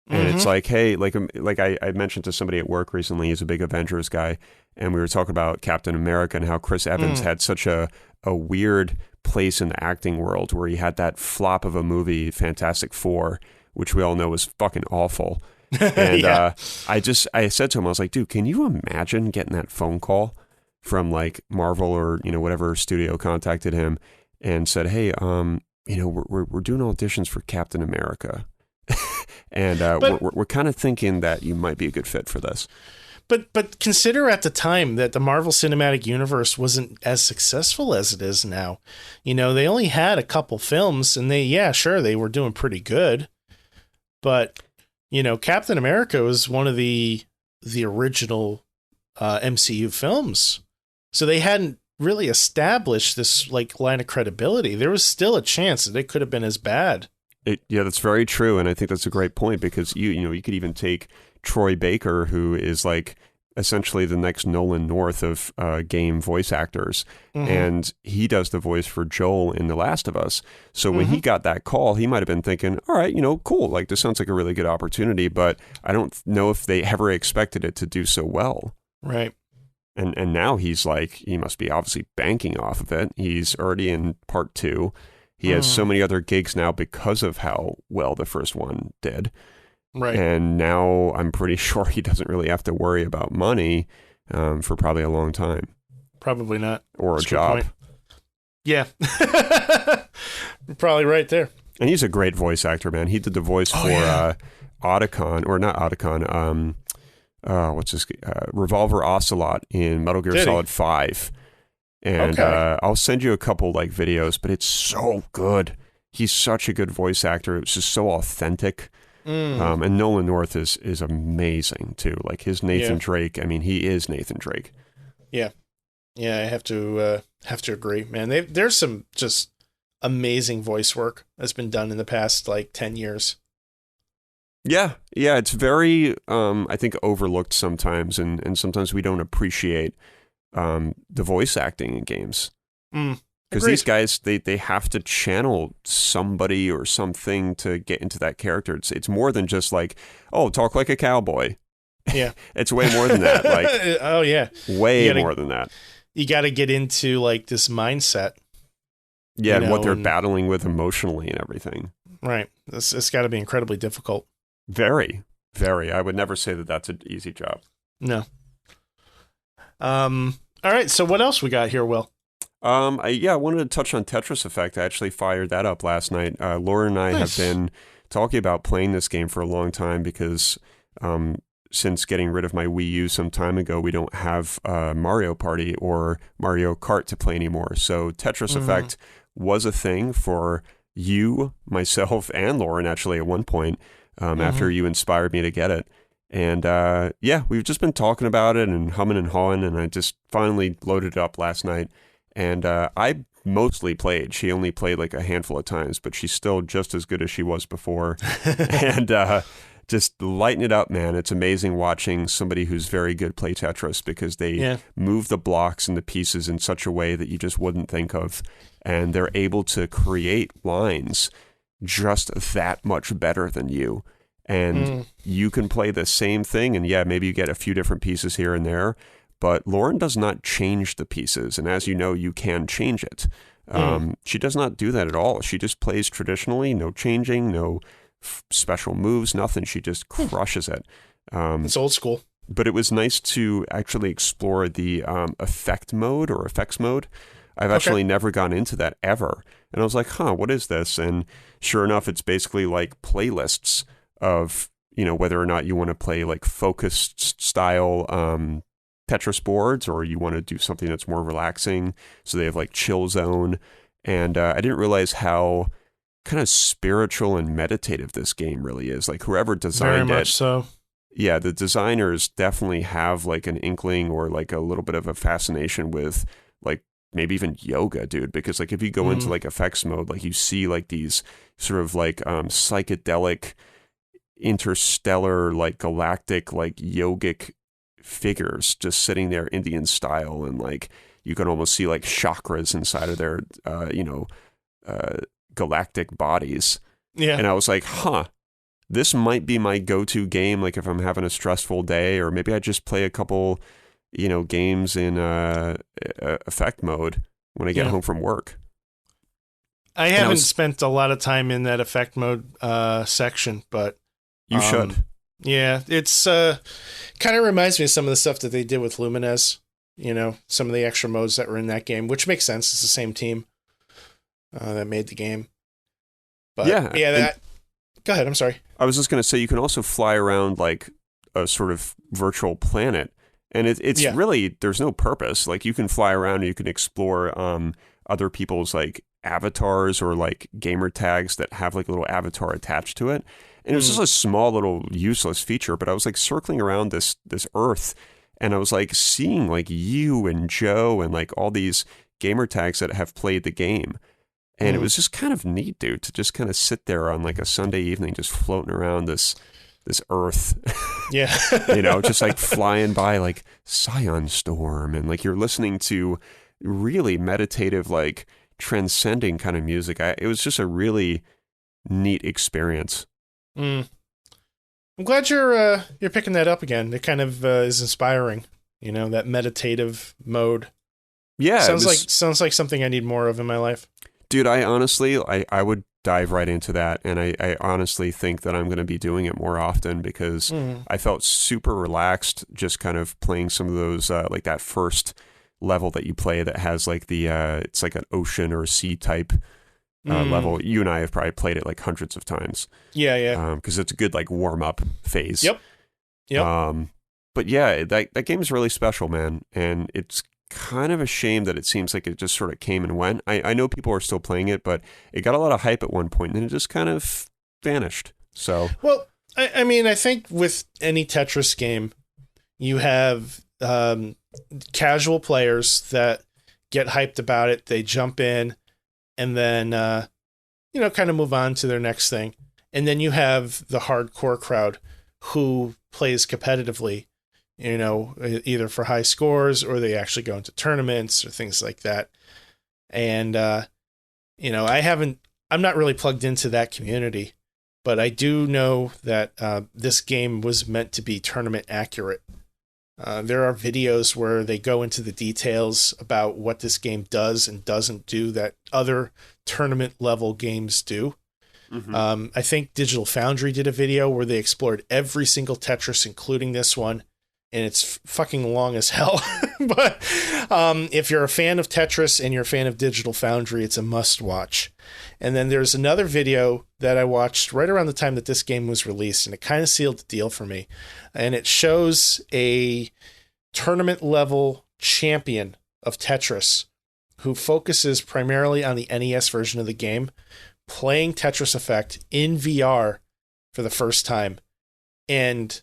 And it's like, hey, like I mentioned to somebody at work recently, he's a big Avengers guy, and we were talking about Captain America and how Chris Evans had such a weird place in the acting world where he had that flop of a movie, Fantastic Four, which we all know was fucking awful. And I said to him, I was like, dude, can you imagine getting that phone call from like Marvel or, whatever studio contacted him and said, hey, we're doing auditions for Captain America. And we're kind of thinking that you might be a good fit for this. But consider at the time that the Marvel Cinematic Universe wasn't as successful as it is now. They only had a couple films, and they were doing pretty good. But, Captain America was one of the original MCU films. So they hadn't really established this like line of credibility. There was still a chance that it could have been as bad. Yeah, that's very true, and I think that's a great point because you could even take Troy Baker, who is like essentially the next Nolan North of game voice actors, and he does the voice for Joel in The Last of Us. So when he got that call, he might have been thinking, all right, cool, like this sounds like a really good opportunity, but I don't know if they ever expected it to do so well. Right. And now he's like, he must be obviously banking off of it. He's already in part 2. He has so many other gigs now because of how well the first one did. Right. And now I'm pretty sure he doesn't really have to worry about money for probably a long time. Probably not. Or that's a job. Yeah. You're probably right there. And he's a great voice actor, man. He did the voice for Otacon, or not Otacon, Revolver Ocelot in Metal Gear Solid 5. And I'll send you a couple like videos, but it's so good. He's such a good voice actor. It's just so authentic. And Nolan North is amazing too. Like his Nathan Drake. I mean, he is Nathan Drake. Yeah, I have to agree, man. There's some just amazing voice work that's been done in the past like 10 years. Yeah, it's very I think overlooked sometimes, and sometimes we don't appreciate the voice acting in games. Because these guys, they have to channel somebody or something to get into that character. It's more than just like, oh, talk like a cowboy. Yeah. It's way more than that. Like, oh, yeah. Way more than that. You got to get into like this mindset. Yeah, and what they're battling with emotionally and everything. Right. It's got to be incredibly difficult. Very, very. I would never say that that's an easy job. No. All right. So what else we got here, Will? I wanted to touch on Tetris Effect. I actually fired that up last night. Laura and I have been talking about playing this game for a long time because since getting rid of my Wii U some time ago, we don't have Mario Party or Mario Kart to play anymore. So Tetris Effect was a thing for you, myself, and Lauren actually at one point after you inspired me to get it. And we've just been talking about it and humming and hawing, and I just finally loaded it up last night. And I mostly played. She only played like a handful of times, but she's still just as good as she was before. And just lighten it up, man. It's amazing watching somebody who's very good play Tetris because they move the blocks and the pieces in such a way that you just wouldn't think of. And they're able to create lines just that much better than you. And you can play the same thing, and maybe you get a few different pieces here and there, but Lauren does not change the pieces. And as you know, you can change it. She does not do that at all. She just plays traditionally, no changing, no special moves, nothing. She just crushes it. It's old school. But it was nice to actually explore the effect mode or effects mode. I've actually never gone into that ever. And I was like, what is this? And sure enough, it's basically like playlists of, whether or not you want to play like focused style Tetris boards or you want to do something that's more relaxing. So they have like chill zone. And I didn't realize how kind of spiritual and meditative this game really is. Like whoever designed it. Very much so. Yeah, the designers definitely have like an inkling or like a little bit of a fascination with like maybe even yoga, dude, because like if you go into like effects mode, like you see like these sort of like psychedelic interstellar like galactic like yogic figures just sitting there Indian style, and like you can almost see like chakras inside of their galactic bodies. And I was like, this might be my go-to game like if I'm having a stressful day, or maybe I just play a couple games in effect mode when I get home from work. I haven't spent a lot of time in that effect mode section, but you should. Yeah, it's kind of reminds me of some of the stuff that they did with Lumines, some of the extra modes that were in that game, which makes sense. It's the same team that made the game. But go ahead, I'm sorry. I was just going to say, you can also fly around like a sort of virtual planet. And it's really, there's no purpose. Like you can fly around and you can explore other people's like avatars or like gamer tags that have like a little avatar attached to it. And it was just a small little useless feature, but I was like circling around this Earth, and I was like seeing like you and Joe and like all these gamer tags that have played the game. And it was just kind of neat, dude, to just kind of sit there on like a Sunday evening, just floating around this Earth. Yeah. Just like flying by like Scion Storm, and like you're listening to really meditative, like transcending kind of music. It was just a really neat experience. I'm glad you're picking that up again. It kind of is inspiring, that meditative mode. Yeah. Sounds like something I need more of in my life. Dude, I honestly, I would dive right into that. And I honestly think that I'm going to be doing it more often because I felt super relaxed just kind of playing some of those, like that first level that you play that has like the, it's like an ocean or a sea type level. You and I have probably played it like hundreds of times. Yeah. Because it's a good like warm up phase. Yep. But yeah, that game is really special, man. And it's kind of a shame that it seems like it just sort of came and went. I know people are still playing it, but it got a lot of hype at one point and then it just kind of vanished. So, well, I mean, I think with any Tetris game, you have casual players that get hyped about it. They jump in and then, kind of move on to their next thing. And then you have the hardcore crowd who plays competitively, either for high scores or they actually go into tournaments or things like that. And, I'm not really plugged into that community, but I do know that this game was meant to be tournament accurate. There are videos where they go into the details about what this game does and doesn't do that other tournament level games do. I think Digital Foundry did a video where they explored every single Tetris, including this one, and it's fucking long as hell. But if you're a fan of Tetris and you're a fan of Digital Foundry, it's a must watch. And then there's another video that I watched right around the time that this game was released, and it kind of sealed the deal for me. And it shows a tournament level champion of Tetris who focuses primarily on the NES version of the game, playing Tetris Effect in VR for the first time. And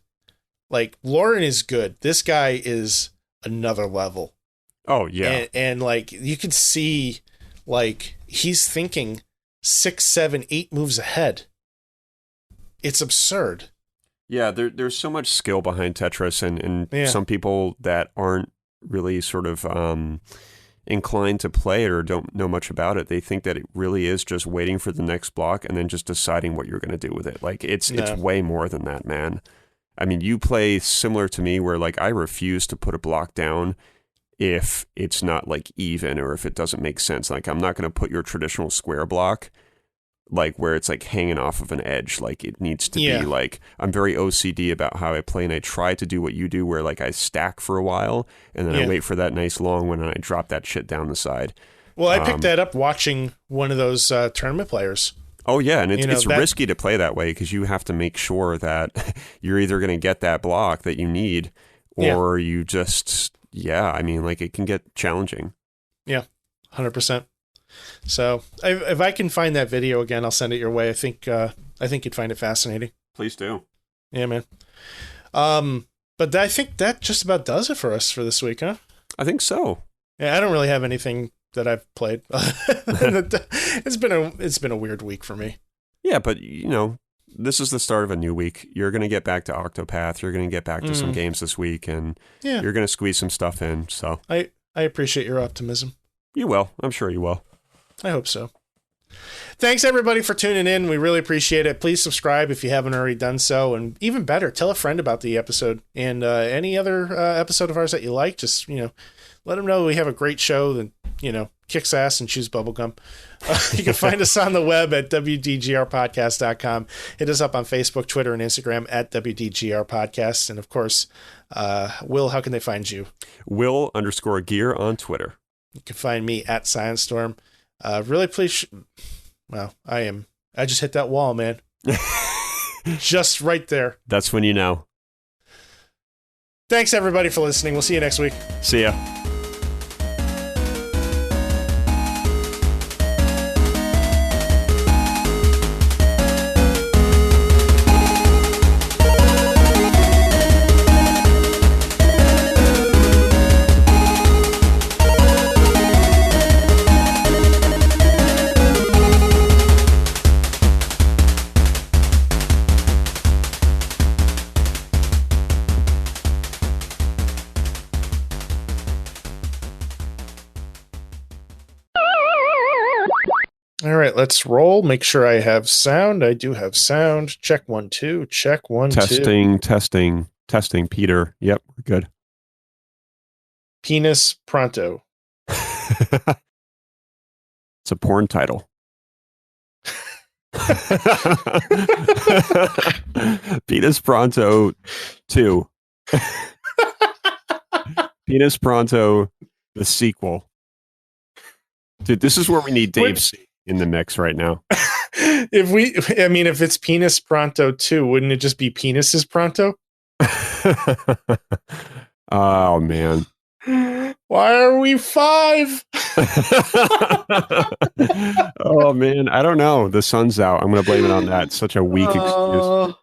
like, Lauren is good. This guy is another level. Oh yeah. And like, you could see Like, he's thinking 6, 7, 8 moves ahead. It's absurd. Yeah, there's so much skill behind Tetris, and some people that aren't really sort of inclined to play it or don't know much about it, they think that it really is just waiting for the next block and then just deciding what you're going to do with it. Like, it's way more than that, man. I mean, you play similar to me where, like, I refuse to put a block down if it's not, like, even or if it doesn't make sense. Like, I'm not going to put your traditional square block like where it's like hanging off of an edge. Like, it needs to be like, I'm very OCD about how I play, and I try to do what you do where like I stack for a while and then I wait for that nice long one and I drop that shit down the side. Well, I picked that up watching one of those tournament players. Oh yeah, and it's risky to play that way because you have to make sure that you're either going to get that block that you need or you just I mean, like, it can get challenging. Yeah, 100%. So if I can find that video again, I'll send it your way. I think you'd find it fascinating. Please do. Yeah, man. But I think that just about does it for us for this week, huh? I think so. Yeah, I don't really have anything that I've played. It's been a weird week for me. Yeah, but this is the start of a new week. You're going to get back to Octopath. You're going to get back to some games this week, and you're going to squeeze some stuff in. So I appreciate your optimism. You will. I'm sure you will. I hope so. Thanks, everybody, for tuning in. We really appreciate it. Please subscribe if you haven't already done so. And even better, tell a friend about the episode. And any other episode of ours that you like, just, let them know we have a great show that, kicks ass and chews bubblegum. You can find us on the web at WDGRPodcast.com. Hit us up on Facebook, Twitter, and Instagram at WDGRPodcast. And, of course, Will, how can they find you? Will_gear on Twitter. You can find me at ScienceStorm. Really please. Well, I just hit that wall, man. Just right there. That's when you know. Thanks, everybody, for listening. We'll see you next week. See ya. All right, let's roll. Make sure I have sound. I do have sound. Check 1, 2. Check 1, 2. Testing. Peter. Yep, we're good. Penis Pronto. It's a porn title. Penis Pronto 2. Penis Pronto, the sequel. Dude, this is where we need Dave C in the mix right now. If it's Penis Pronto 2, wouldn't it just be Penises Pronto? Oh, man. Why are we 5? Oh, man. I don't know. The sun's out. I'm going to blame it on that. Such a weak excuse.